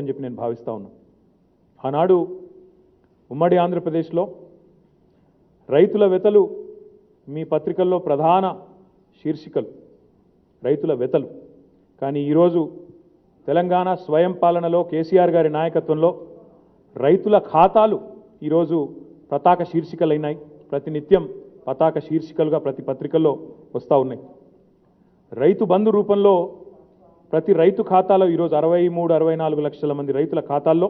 అని చెప్పి నేను భావిస్తా ఉన్నాను. ఆనాడు ఉమ్మడి ఆంధ్రప్రదేశ్లో రైతుల వెతలు మీ పత్రికల్లో ప్రధాన శీర్షికలు రైతుల వెతలు. కానీ ఈరోజు తెలంగాణ స్వయం పాలనలో కేసీఆర్ గారి నాయకత్వంలో రైతుల ఖాతాలు ఈరోజు పతాక శీర్షికలైనాయి. ప్రతినిత్యం పతాక శీర్షికలుగా ప్రతి పత్రికల్లో వస్తూ ఉన్నాయి. రైతు బంధు రూపంలో ప్రతి రైతు ఖాతాలో ఈరోజు 63-64 లక్షల మంది రైతుల ఖాతాల్లో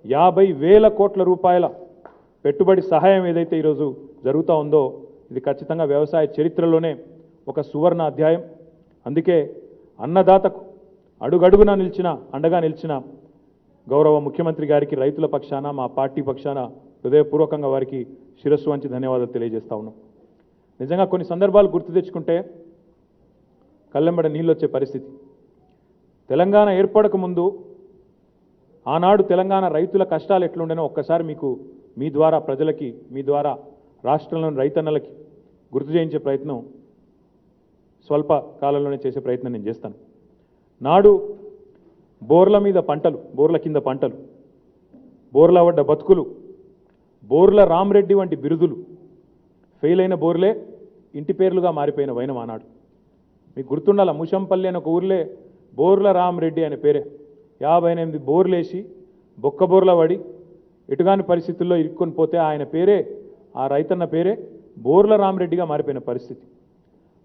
50,000 కోట్ల రూపాయల పెట్టుబడి సహాయం ఏదైతే ఈరోజు జరుగుతూ ఉందో ఇది ఖచ్చితంగా వ్యవసాయ చరిత్రలోనే ఒక సువర్ణ అధ్యాయం. అందుకే అన్నదాతకు అడుగడుగునా అండగా నిలిచిన గౌరవ ముఖ్యమంత్రి గారికి రైతుల పక్షాన మా పార్టీ పక్షాన హృదయపూర్వకంగా వారికి శిరస్సు వంచి ధన్యవాదాలు తెలియజేస్తా ఉన్నాం. నిజంగా కొన్ని సందర్భాలు గుర్తు తెచ్చుకుంటే కళ్ళెంబడ నీళ్ళు వచ్చే పరిస్థితి. తెలంగాణ ఏర్పడక ముందు ఆనాడు తెలంగాణ రైతుల కష్టాలు ఎట్లుండేనో ఒక్కసారి మీకు మీ ద్వారా ప్రజలకి మీ ద్వారా రాష్ట్రంలోని రైతన్నలకి గుర్తు చేయించే ప్రయత్నం స్వల్ప కాలంలోనే చేసే ప్రయత్నం నేను చేస్తాను. నాడు బోర్ల మీద పంటలు, బోర్ల కింద పంటలు, బోర్ల పడ్డ బతుకులు, బోర్ల రామరెడ్డి వంటి బిరుదులు, ఫెయిల్ అయిన బోర్లే ఇంటి పేర్లుగా మారిపోయిన వైనం ఆనాడు. మీకు గుర్తుండాల, ముషంపల్లి అని ఒక ఊర్లే బోర్ల రామరెడ్డి అనే పేరే 58 బోర్లేసి బొక్క బోర్ల పడి ఎటుగాని పరిస్థితుల్లో ఇరుక్కొని పోతే ఆయన పేరే, ఆ రైతన్న పేరే బోర్ల రామరెడ్డిగా మారిపోయిన పరిస్థితి.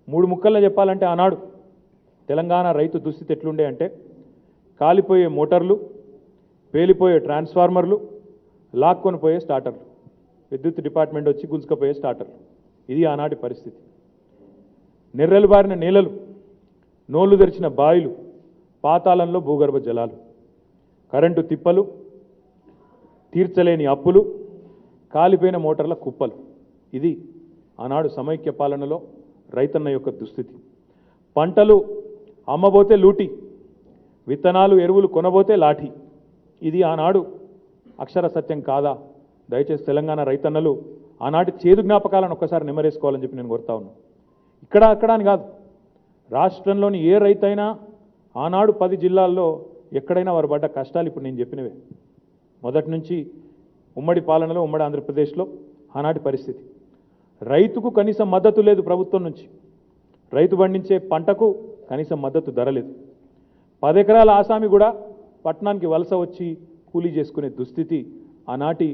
3 ముక్కల్లో చెప్పాలంటే ఆనాడు తెలంగాణ రైతు దుస్థితి ఎట్లుండే అంటే కాలిపోయే మోటార్లు, పేలిపోయే ట్రాన్స్ఫార్మర్లు, లాక్కొని పోయే స్టార్టర్లు, విద్యుత్ డిపార్ట్మెంట్ వచ్చి గుంజుకపోయే స్టార్టర్లు. ఇది ఆనాటి పరిస్థితి. నెర్రెలు బారిన నేలలు, నోళ్లు తెరిచిన బాయిలు, పాతాళంలో భూగర్భ జలాలు, కరెంటు తిప్పలు, తీర్చలేని అప్పులు, కాలిపోయిన మోటార్ల కుప్పలు. ఇది ఆనాడు సమైక్య పాలనలో రైతన్న యొక్క దుస్థితి. పంటలు అమ్మబోతే లూటి, విత్తనాలు ఎరువులు కొనబోతే లాఠీ. ఇది ఆనాడు అక్షర సత్యం కాదా? దయచేసి తెలంగాణ రైతన్నలు ఆనాటి చేదు జ్ఞాపకాలను ఒక్కసారి నెమరేసుకోవాలని చెప్పి నేను కోరుతా ఉన్నాను. ఇక్కడ అక్కడ అని కాదు, రాష్ట్రంలోని ఏ రైతైనా ఆనాడు 10 జిల్లాల్లో ఎక్కడైనా వారు పడ్డ కష్టాలు ఇప్పుడు నేను చెప్పినవే. మొదటి నుంచి ఉమ్మడి పాలనలో ఉమ్మడి ఆంధ్రప్రదేశ్లో ఆనాటి పరిస్థితి. రైతుకు కనీసం మద్దతు లేదు ప్రభుత్వం నుంచి. రైతు పండించే పంటకు కనీసం మద్దతు ధర లేదు. 10 ఎకరాల ఆసామి కూడా పట్టణానికి వలస వచ్చి కూలీ చేసుకునే దుస్థితి ఆనాటి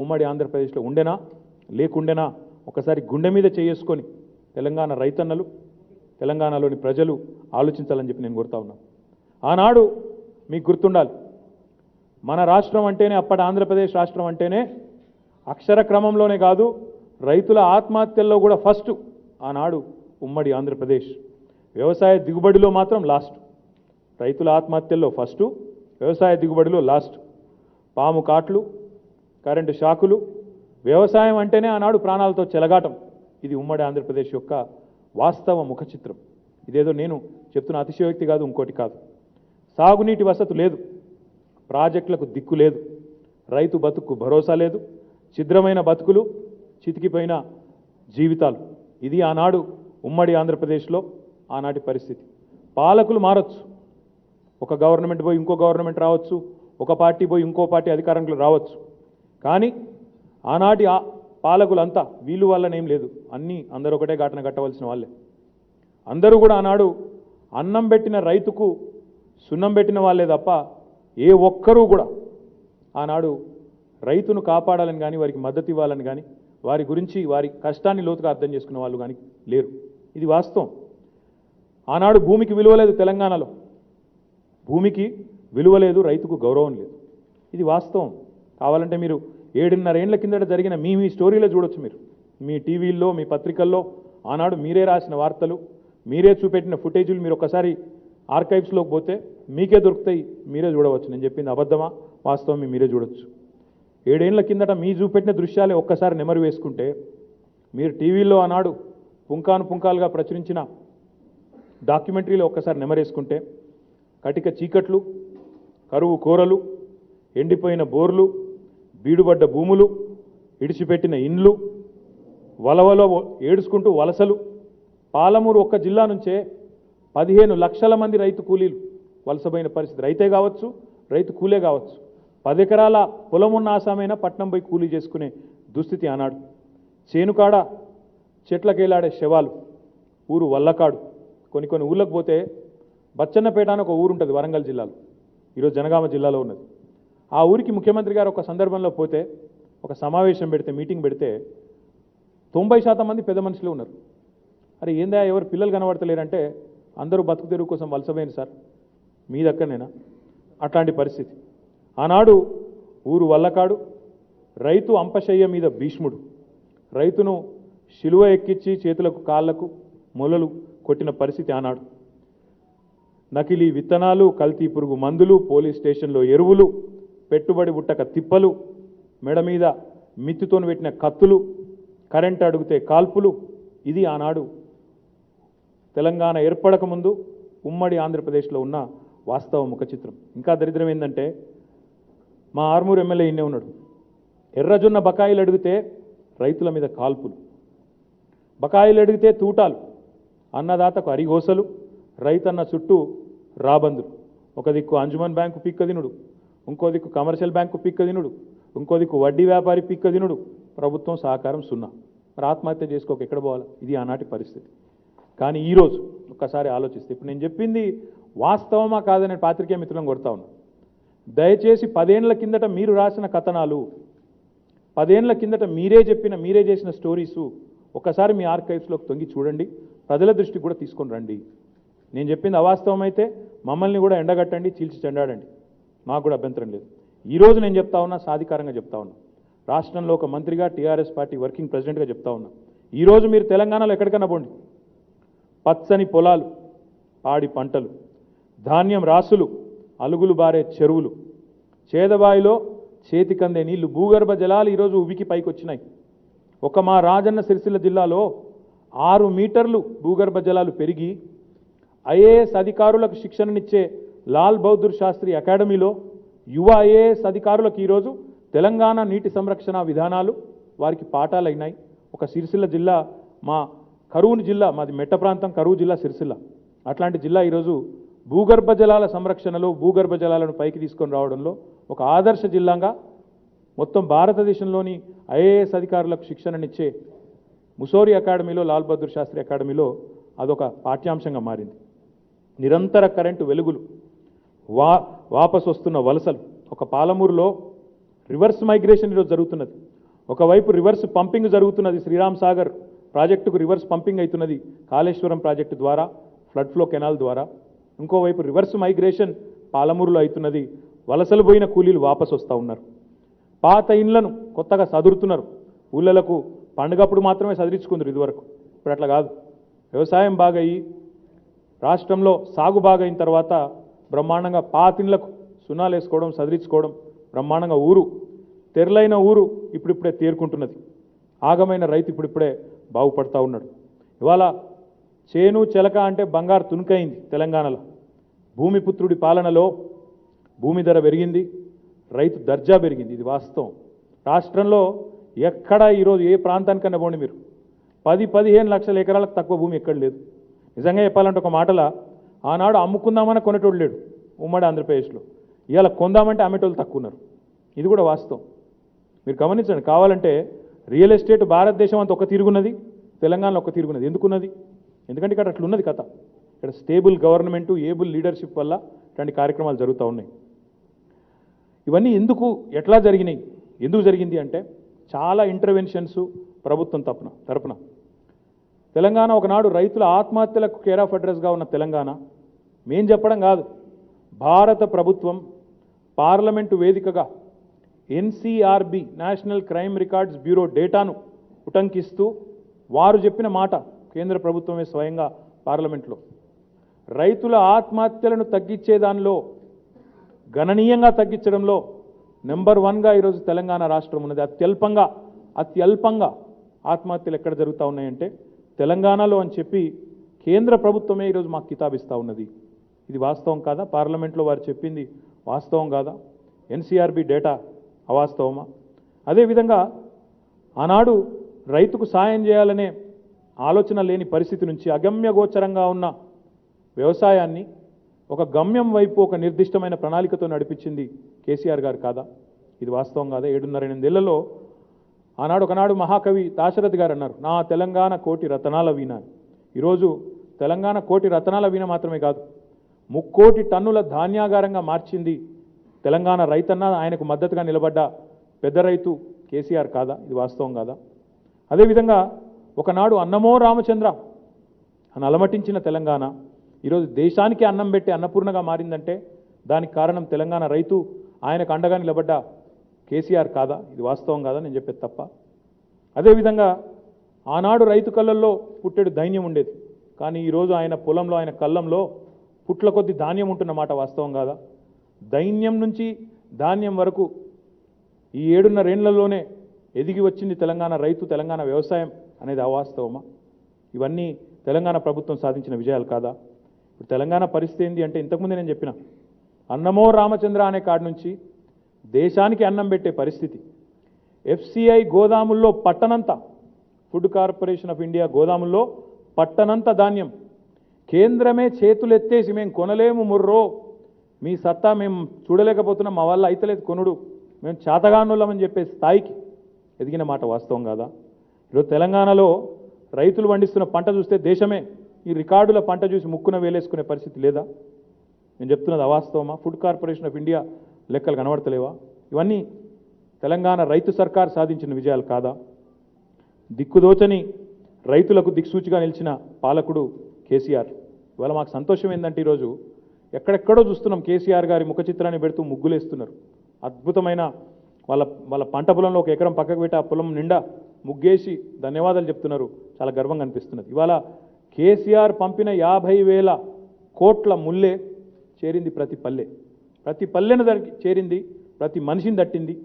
ఉమ్మడి ఆంధ్రప్రదేశ్లో ఉండేనా లేకుండేనా ఒకసారి గుండె మీద చేసుకొని తెలంగాణ రైతన్నలు, తెలంగాణలోని ప్రజలు ఆలోచించాలని చెప్పి నేను కోరుతా ఉన్నాను. ఆనాడు మీకు గుర్తుండాలి, మన రాష్ట్రం అంటేనే, అప్పటి ఆంధ్రప్రదేశ్ రాష్ట్రం అంటేనే అక్షర క్రమంలోనే కాదు రైతుల ఆత్మహత్యల్లో కూడా ఫస్ట్ ఆనాడు ఉమ్మడి ఆంధ్రప్రదేశ్. వ్యవసాయ దిగుబడిలో మాత్రం లాస్ట్. రైతుల ఆత్మహత్యల్లో ఫస్టు, వ్యవసాయ దిగుబడిలో లాస్ట్. పాము కాట్లు, కరెంటు షాకులు, వ్యవసాయం అంటేనే ఆనాడు ప్రాణాలతో చెలగాటం. ఇది ఉమ్మడి ఆంధ్రప్రదేశ్ యొక్క వాస్తవ ముఖ చిత్రం. ఇదేదో నేను చెప్తున్న అతిశయోక్తి కాదు, ఇంకోటి కాదు. సాగునీటి వసతి లేదు, ప్రాజెక్టులకు దిక్కు లేదు, రైతు బతుకు భరోసా లేదు, ఛిద్రమైన బతుకులు, చితికిపోయిన జీవితాలు. ఇది ఆనాడు ఉమ్మడి ఆంధ్రప్రదేశ్లో ఆనాటి పరిస్థితి. పాలకులు మారచ్చు, ఒక గవర్నమెంట్ పోయి ఇంకో గవర్నమెంట్ రావచ్చు, ఒక పార్టీ పోయి ఇంకో పార్టీ అధికారంలో రావచ్చు. కానీ ఆనాటి పాలకులంతా వీళ్ళు వాళ్ళనేం లేదు, అందరూ ఒకటే ఘటన కట్టవలసిన వాళ్ళే. అందరూ కూడా ఆనాడు అన్నం పెట్టిన రైతుకు సున్నం పెట్టిన వాళ్ళే తప్ప ఏ ఒక్కరూ కూడా ఆనాడు రైతును కాపాడాలని కానీ వారికి మద్దతు ఇవ్వాలని కానీ వారి గురించి వారి కష్టాన్ని లోతుగా అర్థం చేసుకున్న వాళ్ళు కానీ లేరు. ఇది వాస్తవం. ఆనాడు భూమికి విలువ లేదు తెలంగాణలో, భూమికి విలువ లేదు, రైతుకు గౌరవం లేదు. ఇది వాస్తవం. కావాలంటే మీరు 7.5 ఏళ్ల కిందట జరిగిన మీ స్టోరీలో చూడొచ్చు. మీరు మీ టీవీల్లో, మీ పత్రికల్లో ఆనాడు మీరే రాసిన వార్తలు, మీరే చూపెట్టిన ఫుటేజీలు మీరు ఒకసారి ఆర్కైవ్స్లోకి పోతే మీకే దొరుకుతాయి, మీరే చూడవచ్చు. నేను చెప్పింది అబద్ధమా వాస్తవం మీరే చూడొచ్చు. 7 ఏళ్ల కిందట మీ చూపెట్టిన దృశ్యాలే ఒక్కసారి నెమరు వేసుకుంటే, మీరు టీవీల్లో ఆనాడు పుంకాలుగా ప్రచురించిన డాక్యుమెంటరీలో ఒక్కసారి నెమరేసుకుంటే కటిక చీకట్లు, కరువు కోరలు, ఎండిపోయిన బోర్లు, బీడుబడ్డ భూములు, ఇడిచిపెట్టిన ఇండ్లు, వలవలో ఏడుచుకుంటూ వలసలు. పాలమూరు ఒక్క జిల్లా నుంచే 15 లక్షల మంది రైతు కూలీలు వలసపోయిన పరిస్థితి. రైతే కావచ్చు, రైతు కూలే కావచ్చు, 10 ఎకరాల పొలం ఉన్న ఆసామైనా పట్నం పోయి కూలీ చేసుకునే దుస్థితి ఆనాడు. చేనుకాడ చెట్లకేలాడే శవాలు, ఊరు వల్లకాడు. కొన్ని ఊళ్ళకు పోతే బచ్చన్నపేట అని ఒక ఊరు ఉంటుంది వరంగల్ జిల్లాలో, ఈరోజు జనగామ జిల్లాలో ఉన్నది. ఆ ఊరికి ముఖ్యమంత్రి గారు ఒక సందర్భంలో పోతే, ఒక సమావేశం పెడితే, మీటింగ్ పెడితే 90% మంది పెద్ద మనుషులే ఉన్నారు. అరే ఏందా ఎవరు పిల్లలు కనబడతలేరంటే, అందరూ బతుకు తెరువు కోసం వలసపోయింది సార్, మీ దగ్గరనేనా? అట్లాంటి పరిస్థితి. ఆనాడు ఊరు వల్లకాడు, రైతు అంపశయ్య మీద భీష్ముడు, రైతును శిలువ ఎక్కించి చేతులకు కాళ్లకు మొలలు కొట్టిన పరిస్థితి ఆనాడు. నకిలీ విత్తనాలు, కల్తీ పురుగు మందులు, పోలీస్ స్టేషన్లో ఎరువులు, పెట్టుబడి బుట్టక తిప్పలు, మెడ మీద మిత్తితో పెట్టిన కత్తులు, కరెంట్ అడిగితే కాల్పులు. ఇది ఆనాడు తెలంగాణ ఏర్పడక ముందు ఉమ్మడి ఆంధ్రప్రదేశ్లో ఉన్న వాస్తవ ముఖ చిత్రం. ఇంకా దరిద్రం ఏంటంటే, మా ఆర్మూరు ఎమ్మెల్యే ఇన్నే ఉన్నాడు. ఎర్రజొన్న బకాయిలు అడిగితే రైతుల మీద కాల్పులు, బకాయిలు అడిగితే తూటాలు, అన్నదాతకు అరిగోసలు, రైతన్న చుట్టూ రాబందులు. ఒక దిక్కు అంజుమన్ బ్యాంకు పిక్కదినుడు, ఇంకో దిక్కు కమర్షియల్ బ్యాంకు పిక్కదినుడు, ఇంకో దిక్కు వడ్డీ వ్యాపారి పిక్కదినుడు. ప్రభుత్వం సహకారం సున్నా. మరి ఆత్మహత్య చేసుకోక ఎక్కడ పోవాలి? ఇది ఆనాటి పరిస్థితి. కానీ ఈరోజు ఒక్కసారి ఆలోచిస్తే, ఇప్పుడు నేను చెప్పింది వాస్తవమా కాదనే పాత్రికేయ మిత్రులను కొడతా ఉన్నా. దయచేసి 10 ఏళ్ల కిందట మీరు రాసిన కథనాలు, 10 ఏళ్ల కిందట మీరే చేసిన స్టోరీసు ఒక్కసారి మీ ఆర్కైవ్స్లోకి తొంగి చూడండి, ప్రజల దృష్టికి కూడా తీసుకొని రండి. నేను చెప్పింది అవాస్తవం అయితే మమ్మల్ని కూడా ఎండగట్టండి, చీల్చి చెండాడండి, మాకు కూడా అభ్యంతరం లేదు. ఈరోజు నేను చెప్తా ఉన్నా, సాధికారంగా చెప్తా ఉన్నా, రాష్ట్రంలో ఒక మంత్రిగా, టీఆర్ఎస్ పార్టీ వర్కింగ్ ప్రెసిడెంట్గా చెప్తా ఉన్నా. ఈరోజు మీరు తెలంగాణలో ఎక్కడికన్నా పోండి, పచ్చని పొలాలు, పాడి పంటలు, ధాన్యం రాసులు, అలుగులు బారే చెరువులు, చేదబాయిలో చేతికందే నీళ్లు, భూగర్భ జలాలు ఈరోజు ఉవికి పైకి వచ్చినాయి. ఒక మా రాజన్న సిరిసిల్ల జిల్లాలో 6 మీటర్లు భూగర్భ జలాలు పెరిగి ఐఏఎస్ అధికారులకు శిక్షణనిచ్చే లాల్ బహదూర్ శాస్త్రి అకాడమీలో యువ ఐఏఎస్ అధికారులకు ఈరోజు తెలంగాణ నీటి సంరక్షణ విధానాలు వారికి పాఠాలైనాయి. ఒక సిరిసిల్ల జిల్లా, మా కరువు జిల్లా, మాది మెట్ట ప్రాంతం, కరువు జిల్లా సిరిసిల్ల, అట్లాంటి జిల్లా ఈరోజు భూగర్భ జలాల సంరక్షణలో, భూగర్భ జలాలను పైకి తీసుకొని రావడంలో ఒక ఆదర్శ జిల్లాగా మొత్తం భారతదేశంలోని ఐఏఎస్ అధికారులకు శిక్షణనిచ్చే ముసోరి అకాడమీలో, లాల్ బహదూర్ శాస్త్రి అకాడమీలో అదొక పాఠ్యాంశంగా మారింది. నిరంతర కరెంటు వెలుగులు, వాపసు వస్తున్న వలసలు. ఒక పాలమూరులో రివర్స్ మైగ్రేషన్ ఈరోజు జరుగుతున్నది. ఒకవైపు రివర్స్ పంపింగ్ జరుగుతున్నది, శ్రీరామ్ సాగర్ ప్రాజెక్టుకు రివర్స్ పంపింగ్ అవుతున్నది కాళేశ్వరం ప్రాజెక్టు ద్వారా, ఫ్లడ్ ఫ్లో కెనాల్ ద్వారా. ఇంకోవైపు రివర్స్ మైగ్రేషన్ పాలమూరులో అవుతున్నది, వలసలు పోయిన కూలీలు వాపసు వస్తూ ఉన్నారు. పాత ఇండ్లను కొత్తగా సదురుతున్నారు. ఊళ్ళలకు పండుగప్పుడు మాత్రమే సదిరించుకుందరు ఇదివరకు, ఇప్పుడు అట్లా కాదు. వ్యవసాయం బాగయ్యి రాష్ట్రంలో సాగు బాగైన తర్వాత బ్రహ్మాండంగా పాతిండ్లకు సున్నాలు వేసుకోవడం, సదిరించుకోవడం, బ్రహ్మాండంగా ఊరు తెరలైన ఊరు ఇప్పుడిప్పుడే తేరుకుంటున్నది. ఆగమైన రైతు ఇప్పుడిప్పుడే బాగుపడతా ఉన్నాడు. ఇవాళ చేను చెలక అంటే బంగారు తునుకైంది తెలంగాణలో. భూమిపుత్రుడి పాలనలో భూమి ధర పెరిగింది, రైతు దర్జా పెరిగింది. ఇది వాస్తవం. రాష్ట్రంలో ఎక్కడ ఈరోజు ఏ ప్రాంతానికన్నా పోండి మీరు, 10-15 లక్షల ఎకరాలకు తక్కువ భూమి ఎక్కడ లేదు. నిజంగా చెప్పాలంటే ఒక మాటల ఆనాడు అమ్ముకుందామని కొనేటోళ్ళు లేడు ఉమ్మడి ఆంధ్రప్రదేశ్లో. ఇవాళ కొందామంటే అమ్మేటోళ్ళు తక్కువ ఉన్నారు. ఇది కూడా వాస్తవం. మీరు గమనించండి. కావాలంటే రియల్ ఎస్టేట్ భారతదేశం అంతా ఒక తిరుగున్నది, తెలంగాణలో ఒక తిరుగున్నది. ఎందుకున్నది? ఎందుకంటే ఇక్కడ అట్లున్నది కథ. ఇక్కడ స్టేబుల్ గవర్నమెంటు, ఏబుల్ లీడర్షిప్ వల్ల ఇట్లాంటి కార్యక్రమాలు జరుగుతూ ఉన్నాయి. ఇవన్నీ ఎందుకు, ఎట్లా జరిగినాయి, ఎందుకు జరిగింది అంటే చాలా ఇంటర్వెన్షన్స్ ప్రభుత్వం తరపున. తెలంగాణ ఒకనాడు రైతుల ఆత్మహత్యలకు కేర్ ఆఫ్ అడ్రస్గా ఉన్న తెలంగాణ, మేం చెప్పడం కాదు, భారత ప్రభుత్వం పార్లమెంటు వేదికగా NCRB national crime records bureau డేటాను ఉటంకిస్తూ వారు చెప్పిన మాట కేంద్ర ప్రభుత్వమే స్వయంగా పార్లమెంట్లో, రైతుల ఆత్మహత్యలను తగ్గించే దానిలో, గణనీయంగా తగ్గించడంలో నెంబర్ 1గా ఈరోజు తెలంగాణ రాష్ట్రం ఉన్నది. అత్యల్పంగా ఆత్మహత్యలు ఎక్కడ జరుగుతూ ఉన్నాయంటే తెలంగాణలో అని చెప్పి కేంద్ర ప్రభుత్వమే ఈరోజు మాకు కితాబిస్తూ ఉన్నది. ఇది వాస్తవం కాదా? పార్లమెంట్లో వారు చెప్పింది వాస్తవం కాదా? ఎన్సీఆర్బీ డేటా అవాస్తవమా? అదేవిధంగా ఆనాడు రైతుకు సాయం చేయాలనే ఆలోచన లేని పరిస్థితి నుంచి అగమ్యగోచరంగా ఉన్న వ్యవసాయాన్ని ఒక గమ్యం వైపు ఒక నిర్దిష్టమైన ప్రణాళికతో నడిపించింది కేసీఆర్ గారు కాదా? ఇది వాస్తవం కాదా? 7.5 ఏళ్లలో ఒకనాడు మహాకవి దాశరథి గారు అన్నారు, నా తెలంగాణ కోటి రతనాల వీణ. ఈరోజు తెలంగాణ కోటి రతనాల వీణ మాత్రమే కాదు, 3 కోటి టన్నుల ధాన్యాగారంగా మార్చింది తెలంగాణ రైతన్న. ఆయనకు మద్దతుగా నిలబడ్డ పెద్ద రైతు కేసీఆర్ కాదా? ఇది వాస్తవం కాదా? అదేవిధంగా ఒకనాడు అన్నమో రామచంద్ర అని అలమటించిన తెలంగాణ ఈరోజు దేశానికి అన్నం పెట్టి అన్నపూర్ణగా మారిందంటే దానికి కారణం తెలంగాణ రైతు, ఆయనకు అండగా నిలబడ్డ కేసీఆర్ కాదా? ఇది వాస్తవం కాదా నేను చెప్పేది తప్ప? అదేవిధంగా ఆనాడు రైతు కళ్ళల్లో పుట్టెడు ధైన్యం ఉండేది, కానీ ఈరోజు ఆయన పొలంలో ఆయన కళ్ళంలో పుట్ల కొద్ది ధాన్యం ఉంటున్నమాట వాస్తవం కాదా? దైన్యం నుంచి ధాన్యం వరకు ఈ 7.5 ఏళ్లలోనే ఎదిగి వచ్చింది తెలంగాణ రైతు, తెలంగాణ వ్యవసాయం అనేది అవాస్తవమా? ఇవన్నీ తెలంగాణ ప్రభుత్వం సాధించిన విజయాలు కాదా? ఇప్పుడు తెలంగాణ పరిస్థితి ఏంటి అంటే, ఇంతకుముందే నేను చెప్పిన అన్నమో రామచంద్ర అనే కాడి నుంచి దేశానికి అన్నం పెట్టే పరిస్థితి. FCI గోదాముల్లో పట్టనంత, ఫుడ్ కార్పొరేషన్ ఆఫ్ ఇండియా గోదాముల్లో పట్టనంత ధాన్యం కేంద్రమే చేతులెత్తేసి మేము కొనలేము ముర్రో, మీ సత్తా మేము చూడలేకపోతున్నాం, మా వల్ల అయితలేదు కొనుడు, మేము చేతగానులమని చెప్పే స్థాయికి ఎదిగిన మాట వాస్తవం కాదా? ఈరోజు తెలంగాణలో రైతులు పండిస్తున్న పంట చూస్తే దేశమే ఈ రికార్డుల పంట చూసి ముక్కున వేలేసుకునే పరిస్థితి లేదా? నేను చెప్తున్నది అవాస్తవమా? ఫుడ్ కార్పొరేషన్ ఆఫ్ ఇండియా లెక్కలు కనబడతలేవా? ఇవన్నీ తెలంగాణ రైతు సర్కార్ సాధించిన విజయాలు కాదా? దిక్కుదోచని రైతులకు దిక్సూచిగా నిలిచిన పాలకుడు కేసీఆర్. ఇవాళ మాకు సంతోషం ఏంటంటే ఈరోజు ఎక్కడెక్కడో చూస్తున్నాం కేసీఆర్ గారి ముఖ చిత్రాన్ని పెడుతూ ముగ్గులేస్తున్నారు. అద్భుతమైన వాళ్ళ పంట పొలంలో 1 ఎకరం పక్కకు పెట్టి ఆ పొలం నిండా ముగ్గేసి ధన్యవాదాలు చెప్తున్నారు. చాలా గర్వంగా అనిపిస్తున్నది. ఇవాళ కేసీఆర్ పంపిన 50,000 కోట్ల ముల్లే చేరింది ప్రతి పల్లెను చేరింది, ప్రతి మనిషిని తట్టింది.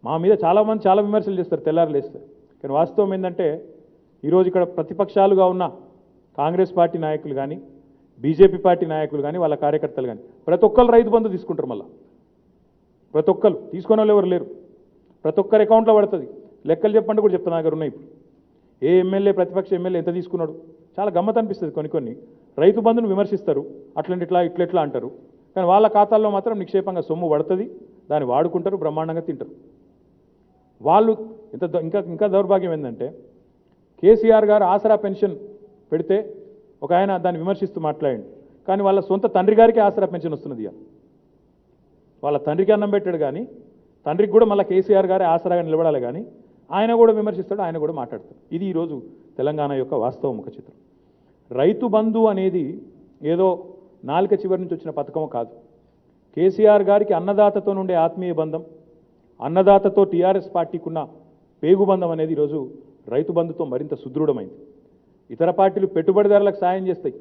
మా మీద చాలామంది చాలా విమర్శలు చేస్తారు, తెల్లారులేస్తారు. కానీ వాస్తవం ఏంటంటే ఈరోజు ఇక్కడ ప్రతిపక్షాలుగా ఉన్న కాంగ్రెస్ పార్టీ నాయకులు కానీ, బీజేపీ పార్టీ నాయకులు కానీ, వాళ్ళ కార్యకర్తలు కానీ ప్రతి ఒక్కరు రైతు బంధు తీసుకుంటారు. మళ్ళీ ప్రతి ఒక్కరు తీసుకునే వాళ్ళు ఎవరు లేరు. ప్రతి ఒక్కరి అకౌంట్లో పడుతుంది. లెక్కలు చెప్పండి కూడా చెప్తాను, నా దగ్గర ఉన్నాయి. ఇప్పుడు ఏ ఎమ్మెల్యే, ప్రతిపక్ష ఎమ్మెల్యే ఎంత తీసుకున్నాడు? చాలా గమ్మత్ అనిపిస్తుంది. కొన్ని రైతు బంధును విమర్శిస్తారు, ఇట్లా అంటారు. కానీ వాళ్ళ ఖాతాల్లో మాత్రం నిక్షేపంగా సొమ్ము పడుతుంది, దాన్ని వాడుకుంటారు, బ్రహ్మాండంగా తింటారు. వాళ్ళు ఇంకా దౌర్భాగ్యం ఏంటంటే, కేసీఆర్ గారు ఆసరా పెన్షన్ పెడితే ఒక ఆయన దాన్ని విమర్శిస్తూ మాట్లాడండి, కానీ వాళ్ళ సొంత తండ్రి గారికి ఆసరా పెన్షన్ వస్తున్నది. వాళ్ళ తండ్రికి అన్నం పెట్టాడు, కానీ తండ్రికి కూడా మళ్ళీ కేసీఆర్ గారే ఆసరాగా నిలబడాలి, కానీ ఆయన కూడా విమర్శిస్తాడు, ఆయన కూడా మాట్లాడతాడు. ఇది ఈరోజు తెలంగాణ యొక్క వాస్తవ ముఖ చిత్రం. రైతు బంధు అనేది ఏదో నాలుక చివరి నుంచి వచ్చిన పథకం కాదు. కేసీఆర్ గారికి అన్నదాతతో నుండే ఆత్మీయ బంధం, అన్నదాతతో టీఆర్ఎస్ పార్టీకి ఉన్న పేగుబంధం అనేది ఈరోజు రైతు బంధుతో మరింత సుదృఢమైంది. ఇతర పార్టీలు పెట్టుబడిదారులకు సాయం చేస్తాయి,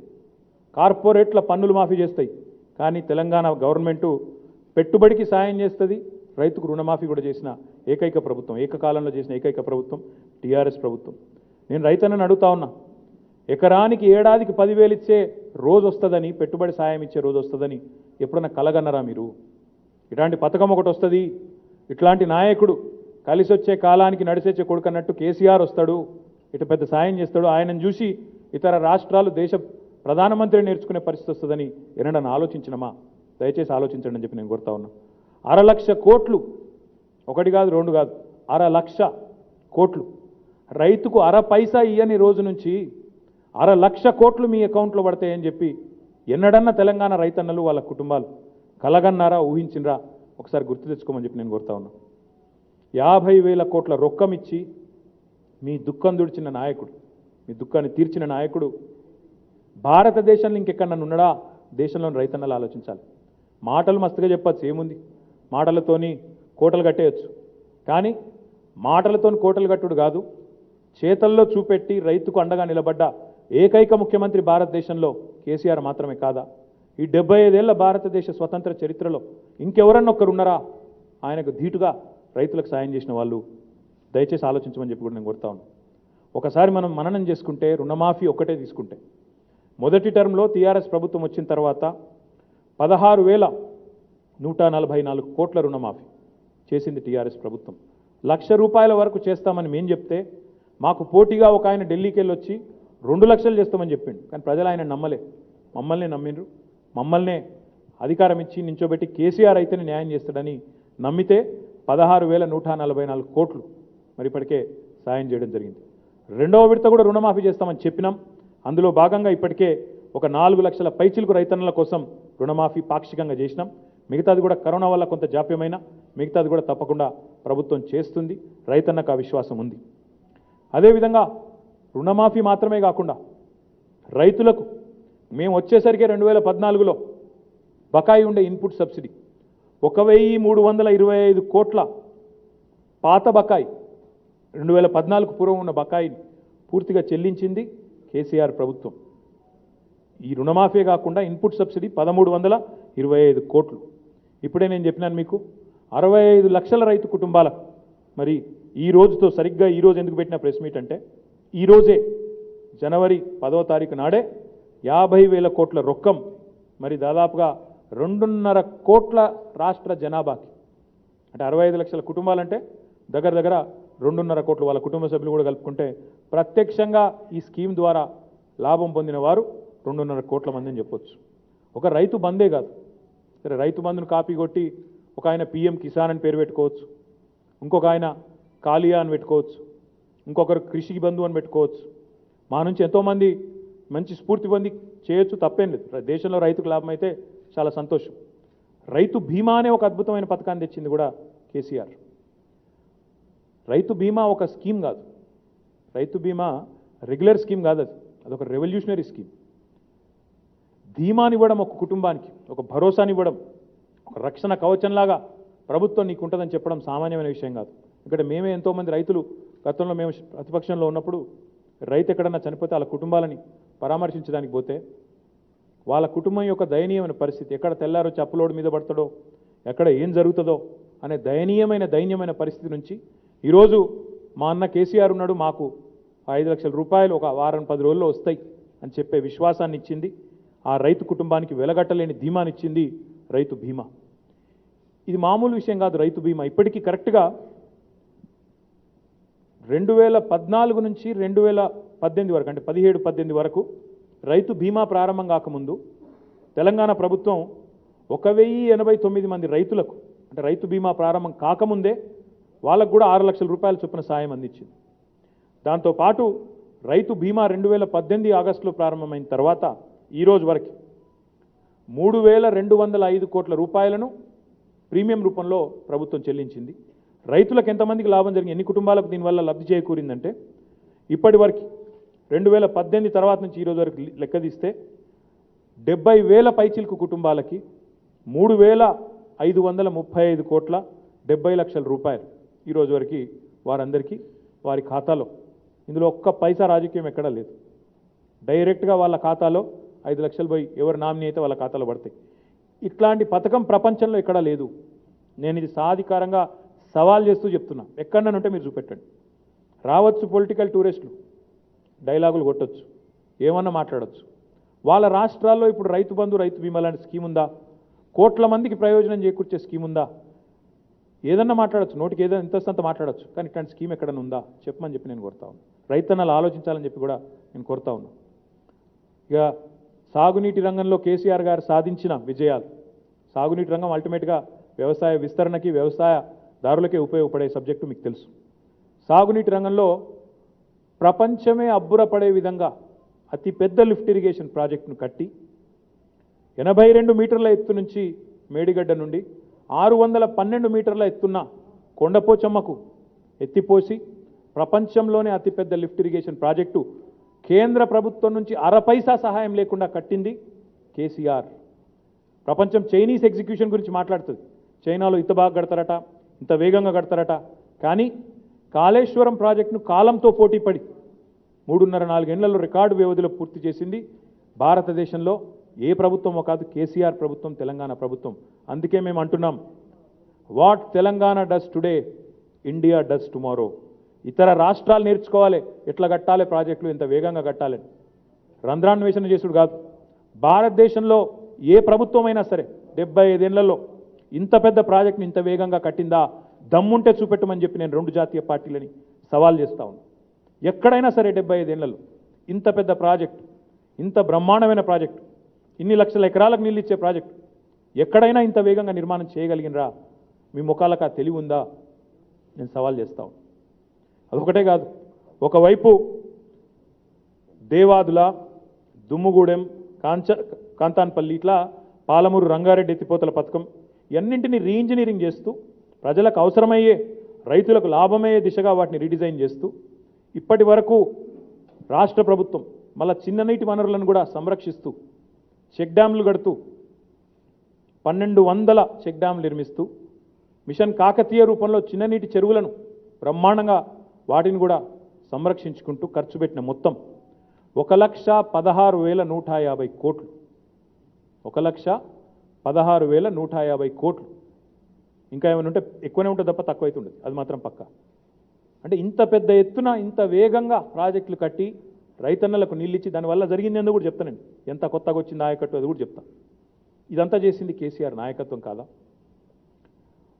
కార్పొరేట్ల పన్నులు మాఫీ చేస్తాయి, కానీ తెలంగాణ గవర్నమెంటు పెట్టుబడికి సాయం చేస్తుంది, రైతుకు రుణమాఫీ కూడా చేసిన ఏకైక ప్రభుత్వం, ఏకకాలంలో చేసిన ఏకైక ప్రభుత్వం టీఆర్ఎస్ ప్రభుత్వం. నేను రైతన్నని అడుగుతా ఉన్నా, ఎకరానికి ఏడాదికి 10,000 ఇచ్చే రోజు వస్తుందని, పెట్టుబడి సాయం ఇచ్చే రోజు వస్తుందని ఎప్పుడన్నా కలగన్నారా మీరు? ఇలాంటి పథకం ఒకటి వస్తుంది, ఇట్లాంటి నాయకుడు కలిసి వచ్చే కాలానికి నడిచేచ్చే కొడుకు అన్నట్టు కేసీఆర్ వస్తాడు, ఇటు పెద్ద సాయం చేస్తాడు, ఆయనను చూసి ఇతర రాష్ట్రాలు దేశ ప్రధానమంత్రి నేర్చుకునే పరిస్థితి వస్తుందని ఎన్నడన్నా ఆలోచించినమా? దయచేసి ఆలోచించండి అని చెప్పి నేను కోరుతా ఉన్నా. 6,00,000 కోట్లు, ఒకటి కాదు రెండు కాదు, 6,00,000 కోట్లు రైతుకు అర పైసా ఇయ్యని రోజు నుంచి 6,00,000 కోట్లు మీ అకౌంట్లో పడతాయని చెప్పి ఎన్నడన్నా తెలంగాణ రైతన్నలు వాళ్ళ కుటుంబాలు కలగన్నారా, ఊహించినరా? ఒకసారి గుర్తు తెచ్చుకోమని చెప్పి నేను కోరుతా ఉన్నా. 50,000 కోట్ల రొక్కం ఇచ్చి మీ దుఃఖం తుడిచిన నాయకుడు, మీ దుఃఖాన్ని తీర్చిన నాయకుడు భారతదేశంలో ఇంకెక్కడన్నా ఉన్నాడా? దేశంలోని రైతన్నలు ఆలోచించాలి. మాటలు మస్తుగా చెప్పచ్చు, ఏముంది, మాటలతోని కోటలు కట్టేయచ్చు, కానీ మాటలతోని కోటలు కట్టుడు కాదు, చేతల్లో చూపెట్టి రైతుకు అండగా నిలబడ్డ ఏకైక ముఖ్యమంత్రి భారతదేశంలో కేసీఆర్ మాత్రమే కాదా? ఈ 75 ఏళ్ల భారతదేశ స్వతంత్ర చరిత్రలో ఇంకెవరన్నా ఒక్కరున్నారా ఆయనకు ధీటుగా రైతులకు సాయం చేసిన వాళ్ళు? దయచేసి ఆలోచించమని చెప్పి కూడా నేను కోరుతా ఉన్నాను. ఒకసారి మనం మననం చేసుకుంటే, రుణమాఫీ ఒక్కటే తీసుకుంటే, మొదటి టర్మ్లో టీఆర్ఎస్ ప్రభుత్వం వచ్చిన తర్వాత 16,144 కోట్ల రుణమాఫీ చేసింది టీఆర్ఎస్ ప్రభుత్వం. ₹1,00,000 వరకు చేస్తామని మేము చెప్తే, మాకు పోటీగా ఒక ఆయన ఢిల్లీకి వెళ్ళి వచ్చి 2 లక్షలు చేస్తామని చెప్పిండు. కానీ ప్రజలు ఆయన నమ్మలే, మమ్మల్ని నమ్మిండ్రు. మమ్మల్నే అధికారం ఇచ్చి నించోబెట్టి కేసీఆర్ అయితేనే న్యాయం చేస్తాడని నమ్మితే 16,144 కోట్లు మరి ఇప్పటికే సాయం చేయడం జరిగింది. రెండవ విడత కూడా రుణమాఫీ చేస్తామని చెప్పినాం. అందులో భాగంగా ఇప్పటికే ఒక 4 లక్షల పైచిలకు రైతన్నల కోసం రుణమాఫీ పాక్షికంగా చేసినాం. మిగతాది కూడా కరోనా వల్ల కొంత జాప్యమైన మిగతాది కూడా తప్పకుండా ప్రభుత్వం చేస్తుంది. రైతన్నకు ఆ విశ్వాసం ఉంది. అదేవిధంగా రుణమాఫీ మాత్రమే కాకుండా రైతులకు మేము వచ్చేసరికి 2014లో బకాయి ఉండే ఇన్పుట్ సబ్సిడీ 1,325 కోట్ల పాత బకాయి 2014 పూర్వం ఉన్న బకాయిని పూర్తిగా చెల్లించింది కేసీఆర్ ప్రభుత్వం. ఈ రుణమాఫీ కాకుండా ఇన్పుట్ సబ్సిడీ 1,325 కోట్లు. ఇప్పుడే నేను చెప్పినాను మీకు 65 లక్షల రైతు కుటుంబాలకు మరి ఈ రోజుతో సరిగ్గా ఈ రోజు ఎందుకు పెట్టిన ప్రెస్ మీట్ అంటే ఈరోజే జనవరి 10వ తారీఖు నాడే 50,000 కోట్ల రొక్కం మరి దాదాపుగా 2.5 కోట్ల రాష్ట్ర జనాభాకి అంటే 65 లక్షల కుటుంబాలంటే దగ్గర 2.5 కోట్లు వాళ్ళ కుటుంబ సభ్యులు కూడా కలుపుకుంటే ప్రత్యక్షంగా ఈ స్కీమ్ ద్వారా లాభం పొందిన వారు 2.5 కోట్ల మంది అని చెప్పొచ్చు. ఒక రైతు బందే కాదు. సరే రైతు బంధును కాపీ కొట్టి ఒక ఆయన పిఎం కిసాన్ అని పేరు పెట్టుకోవచ్చు, ఇంకొక ఆయన కాలియా అని పెట్టుకోవచ్చు, ఇంకొకరు కృషి బంధు అని పెట్టుకోవచ్చు. మా నుంచి ఎంతోమంది మంచి స్ఫూర్తి పొంది చేయొచ్చు, తప్పేం లేదు. దేశంలో రైతుకు లాభం అయితే చాలా సంతోషం. రైతు బీమా అనే ఒక అద్భుతమైన పథకాన్ని తెచ్చింది కూడా కేసీఆర్. రైతు బీమా ఒక స్కీమ్ కాదు, రైతు బీమా రెగ్యులర్ స్కీమ్ కాదు, అదొక రెవల్యూషనరీ స్కీమ్. ధీమానివ్వడం ఒక కుటుంబానికి, ఒక భరోసానివ్వడం, ఒక రక్షణ కవచంలాగా ప్రభుత్వం నీకు ఉంటుందని చెప్పడం సామాన్యమైన విషయం కాదు. ఇక్కడ మేమే ఎంతోమంది రైతులు గతంలో మేము ప్రతిపక్షంలో ఉన్నప్పుడు రైతు ఎక్కడన్నా చనిపోతే వాళ్ళ కుటుంబాలని పరామర్శించడానికి పోతే వాళ్ళ కుటుంబం యొక్క దయనీయమైన పరిస్థితి, ఎక్కడ తెల్లారో చెప్పులోడు మీద పడతాడో, ఎక్కడ ఏం జరుగుతుందో అనే దయనీయమైన పరిస్థితి నుంచి ఈరోజు మా అన్న కేసీఆర్ ఉన్నాడు, మాకు 5 లక్షల రూపాయలు ఒక వారం 10 రోజుల్లో వస్తాయి అని చెప్పే విశ్వాసాన్ని ఇచ్చింది. ఆ రైతు కుటుంబానికి వెలగట్టలేని ధీమానిచ్చింది రైతు బీమా. ఇది మామూలు విషయం కాదు. రైతు బీమా ఇప్పటికీ కరెక్ట్గా 2014 నుంచి 2018 వరకు అంటే 17-18 వరకు రైతు బీమా ప్రారంభం కాకముందు తెలంగాణ ప్రభుత్వం 1,089 మంది రైతులకు అంటే రైతు బీమా ప్రారంభం కాకముందే వాళ్ళకు కూడా 6 లక్షల రూపాయల చొప్పున సాయం అందించింది. దాంతోపాటు రైతు బీమా 2018 ఆగస్టులో ప్రారంభమైన తర్వాత ఈరోజు వరకు 3,205 కోట్ల రూపాయలను ప్రీమియం రూపంలో ప్రభుత్వం చెల్లించింది. రైతులకు ఎంతమందికి లాభం జరిగింది, ఎన్ని కుటుంబాలకు దీనివల్ల లబ్ధి చేకూరిందంటే ఇప్పటి వరకు 2018 తర్వాత నుంచి ఈరోజు వరకు లెక్క తీస్తే 70,000 పైచిలకు కుటుంబాలకి 3,535 కోట్ల 70 లక్షల రూపాయలు ఈరోజు వరకు వారందరికీ వారి ఖాతాలో, ఇందులో ఒక్క పైసా రాజకీయం ఎక్కడా లేదు. డైరెక్ట్గా వాళ్ళ ఖాతాలో 5 లక్షలు పోయి ఎవరు నామినీ అయితే వాళ్ళ ఖాతాలో పడతాయి. ఇట్లాంటి పథకం ప్రపంచంలో ఎక్కడా లేదు. నేను ఇది సాధికారంగా సవాల్ చేస్తూ చెప్తున్నా. ఎక్కడనంటే మీరు చూపెట్టండి. రావచ్చు పొలిటికల్ టూరిస్టులు, డైలాగులు కొట్టొచ్చు, ఏమన్నా మాట్లాడచ్చు. వాళ్ళ రాష్ట్రాల్లో ఇప్పుడు రైతు బంధు రైతు బీమా లాంటి స్కీమ్ ఉందా? కోట్ల మందికి ప్రయోజనం చేకూర్చే స్కీమ్ ఉందా? ఏదన్నా మాట్లాడచ్చు, నోటికి ఏదైనా ఇంత మాట్లాడచ్చు. కానీ ఇట్లాంటి స్కీమ్ ఎక్కడన్నా ఉందా చెప్పమని చెప్పి నేను కోరుతా ఉన్నాను. రైతన్నలు ఆలోచించాలని చెప్పి కూడా నేను కోరుతా ఉన్నాను. ఇక సాగునీటి రంగంలో కేసీఆర్ గారు సాధించిన విజయాలు, సాగునీటి రంగం అల్టిమేట్గా వ్యవసాయ విస్తరణకి వ్యవసాయదారులకే ఉపయోగపడే సబ్జెక్టు మీకు తెలుసు. సాగునీటి రంగంలో ప్రపంచమే అబ్బురపడే విధంగా అతిపెద్ద లిఫ్ట్ ఇరిగేషన్ ప్రాజెక్టును కట్టి 82 మీటర్ల ఎత్తు నుంచి మేడిగడ్డ నుండి 612 మీటర్ల ఎత్తున్న కొండపోచమ్మకు ఎత్తిపోసి ప్రపంచంలోనే అతిపెద్ద లిఫ్ట్ ఇరిగేషన్ ప్రాజెక్టు కేంద్ర ప్రభుత్వం నుంచి 1 పైసా సహాయం లేకుండా కట్టింది కేసీఆర్. ప్రపంచం చైనీస్ ఎగ్జిక్యూషన్ గురించి మాట్లాడుతుంది. చైనాలో ఇంత బాగా కడతారట, ఇంత వేగంగా కడతారట. కానీ కాళేశ్వరం ప్రాజెక్టును కాలంతో పోటీపడి 3.5-4 ఏళ్లలో రికార్డు వ్యవధిలో పూర్తి చేసింది భారతదేశంలో ఏ ప్రభుత్వమో కాదు, కేసీఆర్ ప్రభుత్వం, తెలంగాణ ప్రభుత్వం. అందుకే మేము అంటున్నాం, what Telangana does today India does tomorrow. ఇతర రాష్ట్రాలు నేర్చుకోవాలి ఎట్లా కట్టాలి ప్రాజెక్టులు, ఎంత వేగంగా కట్టాలని. రంధ్రాన్వేషణ చేసుడు కాదు. భారతదేశంలో ఏ ప్రభుత్వమైనా సరే 75 ఏళ్లలో ఇంత పెద్ద ప్రాజెక్టును ఇంత వేగంగా కట్టిందా? దమ్ముంటే చూపెట్టమని చెప్పి నేను 2 జాతీయ పార్టీలని సవాల్ చేస్తా ఉన్నాను. ఎక్కడైనా సరే 75 ఏళ్లలో ఇంత పెద్ద ప్రాజెక్టు, ఇంత బ్రహ్మాండమైన ప్రాజెక్టు ఇన్ని లక్షల ఎకరాలకు నీళ్ళు ఇచ్చే ప్రాజెక్టు ఎక్కడైనా ఇంత వేగంగా నిర్మాణం చేయగలిగినరా? మీ ముఖాలకు ఆ తెలివి ఉందా? నేను సవాల్ చేస్తాను. అదొకటే కాదు, ఒకవైపు దేవాదుల, దుమ్ముగూడెం, కాంతాన్పల్లి, ఇట్లా పాలమూరు రంగారెడ్డి ఎత్తిపోతల పథకం ఇవన్నింటినీ రీఇంజనీరింగ్ చేస్తూ ప్రజలకు అవసరమయ్యే, రైతులకు లాభమయ్యే దిశగా వాటిని రీడిజైన్ చేస్తూ ఇప్పటి వరకు రాష్ట్ర ప్రభుత్వం మళ్ళా చిన్న నీటి వనరులను కూడా సంరక్షిస్తూ చెక్ డ్యామ్లు కడుతూ 1200 చెక్ డ్యామ్లు నిర్మిస్తూ మిషన్ కాకతీయ రూపంలో చిన్న నీటి చెరువులను బ్రహ్మాండంగా వాటిని కూడా సంరక్షించుకుంటూ ఖర్చు పెట్టిన మొత్తం 1,16,150 కోట్లు. 1,16,150 కోట్లు. ఇంకా ఏమైనా ఉంటే ఎక్కువనే ఉంటుంది తప్ప తక్కువ అయితే ఉండదు, అది మాత్రం పక్కా. అంటే ఇంత పెద్ద ఎత్తున ఇంత వేగంగా ప్రాజెక్టులు కట్టి రైతన్నలకు నీళ్ళిచ్చి దానివల్ల జరిగింది ఏందో కూడా చెప్తానండి. ఎంత కొత్తగా వచ్చింది నాయకత్వం అది కూడా చెప్తాను. ఇదంతా చేసింది కేసీఆర్ నాయకత్వం కాదా?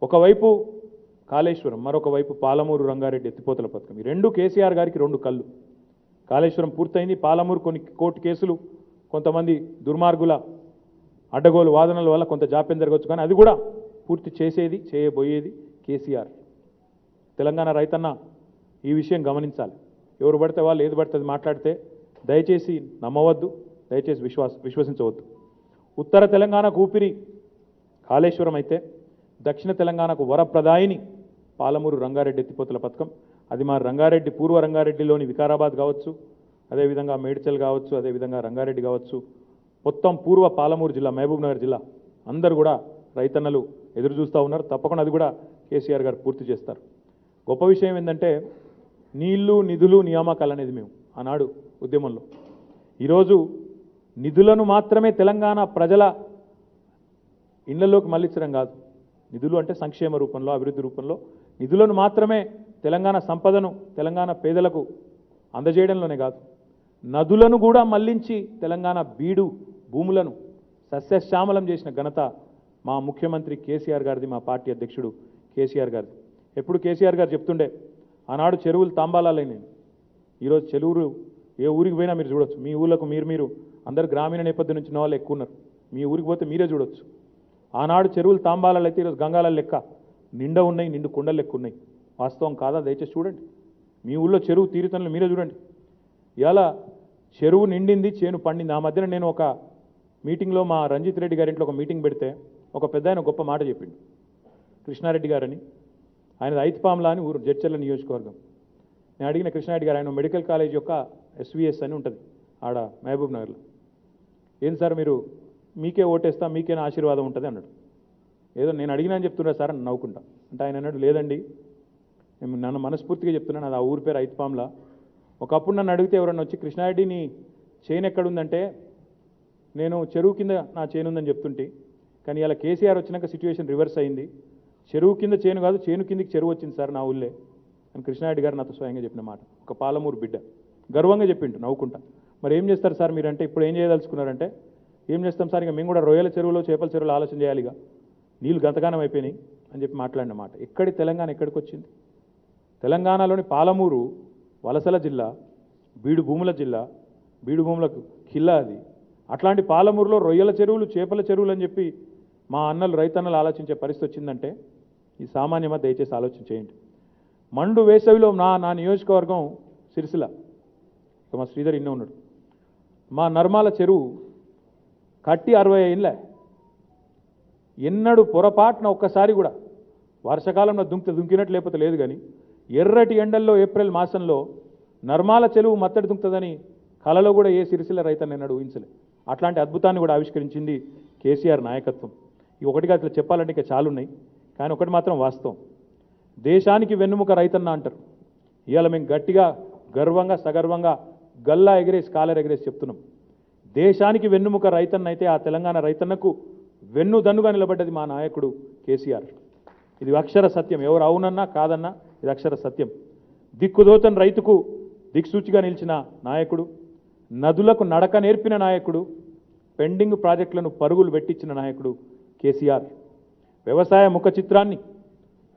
ఒకవైపు కాళేశ్వరం, మరొక వైపు పాలమూరు రంగారెడ్డి ఎత్తిపోతల పథకం. ఈ రెండు కేసీఆర్ గారికి రెండు కళ్ళు. కాళేశ్వరం పూర్తయింది, పాలమూరు కొన్ని కోర్టు కేసులు, కొంతమంది దుర్మార్గుల అడ్డగోలు వాదనల వల్ల కొంత జాప్యం జరగవచ్చు, కానీ అది కూడా పూర్తి చేసేది, చేయబోయేది కేసీఆర్. తెలంగాణ రైతన్న ఈ విషయం గమనించాలి. ఎవరు పడితే వాళ్ళు ఏది పడితే అది మాట్లాడితే దయచేసి నమ్మవద్దు, దయచేసి విశ్వసించవద్దు. ఉత్తర తెలంగాణకు ఊపిరి కాళేశ్వరం అయితే దక్షిణ తెలంగాణకు వరప్రదాయిని పాలమూరు రంగారెడ్డి ఎత్తిపోతల పథకం. అది మా రంగారెడ్డి, పూర్వ రంగారెడ్డిలోని వికారాబాద్ కావచ్చు, అదేవిధంగా మేడ్చల్ కావచ్చు, అదేవిధంగా రంగారెడ్డి కావచ్చు, మొత్తం పూర్వ పాలమూరు జిల్లా, మహబూబ్నగర్ జిల్లా అందరూ కూడా రైతన్నలు ఎదురు చూస్తూ ఉన్నారు. తప్పకుండా అది కూడా కేసీఆర్ గారు పూర్తి చేస్తారు. గొప్ప విషయం ఏంటంటే నీళ్లు, నిధులు, నియామకాలు అనేది మేము ఆనాడు ఉద్యమంలో, ఈరోజు నిధులను మాత్రమే తెలంగాణ ప్రజల ఇళ్లలోకి మళ్ళించడం కాదు. నిధులు అంటే సంక్షేమ రూపంలో, అభివృద్ధి రూపంలో నిధులను మాత్రమే తెలంగాణ సంపదను తెలంగాణ పేదలకు అందజేయడంలోనే కాదు, నదులను కూడా మళ్లించి తెలంగాణ బీడు భూములను సస్యశ్యామలం చేసిన ఘనత మా ముఖ్యమంత్రి కేసీఆర్ గారిది, మా పార్టీ అధ్యక్షుడు కేసీఆర్ గారిది. ఎప్పుడు కేసీఆర్ గారు చెప్తుండే ఆనాడు చెరువులు తాంబాలాలైనవి. ఈరోజు చెరువులు ఏ ఊరికి పోయినా మీరు చూడొచ్చు. మీ ఊళ్ళకు మీరు అందరు గ్రామీణ నేపథ్యం నుంచి ఉన్న వాళ్ళు ఎక్కువ ఉన్నారు. మీ ఊరికి పోతే మీరే చూడొచ్చు. ఆనాడు చెరువులు తాంబాలాలు అయితే ఈరోజు గంగాల లెక్క నిండా ఉన్నాయి, నిండు కొండలు లెక్క ఉన్నాయి. వాస్తవం కాదా? దయచేసి చూడండి. మీ ఊళ్ళో చెరువు తీరుతనలు మీరే చూడండి. ఇలా చెరువు నిండింది, చేను పండింది. ఆ మధ్యన నేను ఒక మీటింగ్లో మా రంజిత్ రెడ్డి గారింట్లో ఒక మీటింగ్ పెడితే ఒక పెద్ద ఆయన గొప్ప మాట చెప్పిండు. కృష్ణారెడ్డి గారని, ఆయన ఐతిపాంలా అని ఊరు, జడ్చర్ల నియోజకవర్గం. నేను అడిగిన కృష్ణారెడ్డి గారు, ఆయన మెడికల్ కాలేజ్ యొక్క SVS అని ఉంటుంది ఆడ మహబూబ్ నగర్లో. ఏం సార్ మీరు మీకే ఓటేస్తా, మీకేనా ఆశీర్వాదం ఉంటుంది అన్నాడు. ఏదో నేను అడిగినా అని చెప్తున్నా సార్ అని నవ్వుకుంటా. అంటే ఆయన అన్నాడు, లేదండి నేను నన్ను మనస్ఫూర్తిగా చెప్తున్నాను, అది ఆ ఊరి పేరు ఐతిపాంలా. ఒకప్పుడు నన్ను అడిగితే ఎవరన్నా వచ్చి కృష్ణారెడ్డి నీ చేను ఎక్కడుందంటే నేను చెరువు కింద నా చేను ఉందని చెప్తుంటే, కానీ ఇలా కేసీఆర్ వచ్చినాక సిచ్యువేషన్ రివర్స్ అయింది. చెరువు కింద చేను కాదు, చేను కిందికి చెరువు వచ్చింది సార్ నా ఊళ్ళే అని కృష్ణారెడ్డి గారు నాతో స్వయంగా చెప్పిన మాట. ఒక పాలమూరు బిడ్డ గర్వంగా చెప్పిండు నవ్వుకుంటా. మరి ఏం చేస్తారు సార్ మీరంటే, ఇప్పుడు ఏం చేయదలుచుకున్నారంటే, ఏం చేస్తాం సార్, ఇక మేము కూడా రొయ్యల చెరువులో, చేపల చెరువులో ఆలోచన చేయాలిగా, నీళ్ళు గంతగానం అయిపోయినాయి అని చెప్పి మాట్లాడిన మాట. ఎక్కడి తెలంగాణ ఎక్కడికి వచ్చింది? తెలంగాణలోని పాలమూరు వలసల జిల్లా, బీడు భూముల జిల్లా, బీడు భూములకు ఖిల్లా అది. అట్లాంటి పాలమూరులో రొయ్యల చెరువులు, చేపల చెరువులు అని చెప్పి మా అన్నలు, రైతన్నలు ఆలోచించే పరిస్థితి వచ్చిందంటే ఈ సామాన్యమా? దయచేసి ఆలోచన చేయండి. మండు వేసవిలో నా నియోజకవర్గం సిరిసిల్ల, మా శ్రీధర్ ఇన్న ఉన్నాడు, మా నర్మాల చెరువు కట్టి 60 ఏళ్ళే, ఎన్నడూ పొరపాటున ఒక్కసారి కూడా వర్షాకాలంలో దుంకినట్టు లేకపోతే లేదు, కానీ ఎర్రటి ఎండల్లో ఏప్రిల్ మాసంలో నర్మాల చెరువు మత్తడి దుంకుతుందని కలలో కూడా ఏ సిరిసిల్ల రైతన్న ఎన్నడూ ఊహించలే. అట్లాంటి అద్భుతాన్ని కూడా ఆవిష్కరించింది కేసీఆర్ నాయకత్వం. ఈ ఒకటిగా అట్లా చెప్పాలంటే ఇంకా చాలున్నాయి, కానీ ఒకటి మాత్రం వాస్తవం, దేశానికి వెన్నుముక రైతన్న అంటారు. ఇవాళ మేము గట్టిగా, గర్వంగా, సగర్వంగా గల్లా ఎగిరేసి, కాలర్ ఎగిరేసి చెప్తున్నాం, దేశానికి వెన్నుముక రైతన్న అయితే ఆ తెలంగాణ రైతన్నకు వెన్నుదన్నుగా నిలబడ్డది మా నాయకుడు కేసీఆర్. ఇది అక్షర సత్యం. ఎవరు అవునన్నా కాదన్నా ఇది అక్షర సత్యం. దిక్కుదోచని రైతుకు దిక్సూచిగా నిలిచిన నాయకుడు, నదులకు నడక నేర్పిన నాయకుడు, పెండింగ్ ప్రాజెక్టులను పరుగులు పెట్టించిన నాయకుడు కేసీఆర్. వ్యవసాయ ముఖ చిత్రాన్ని,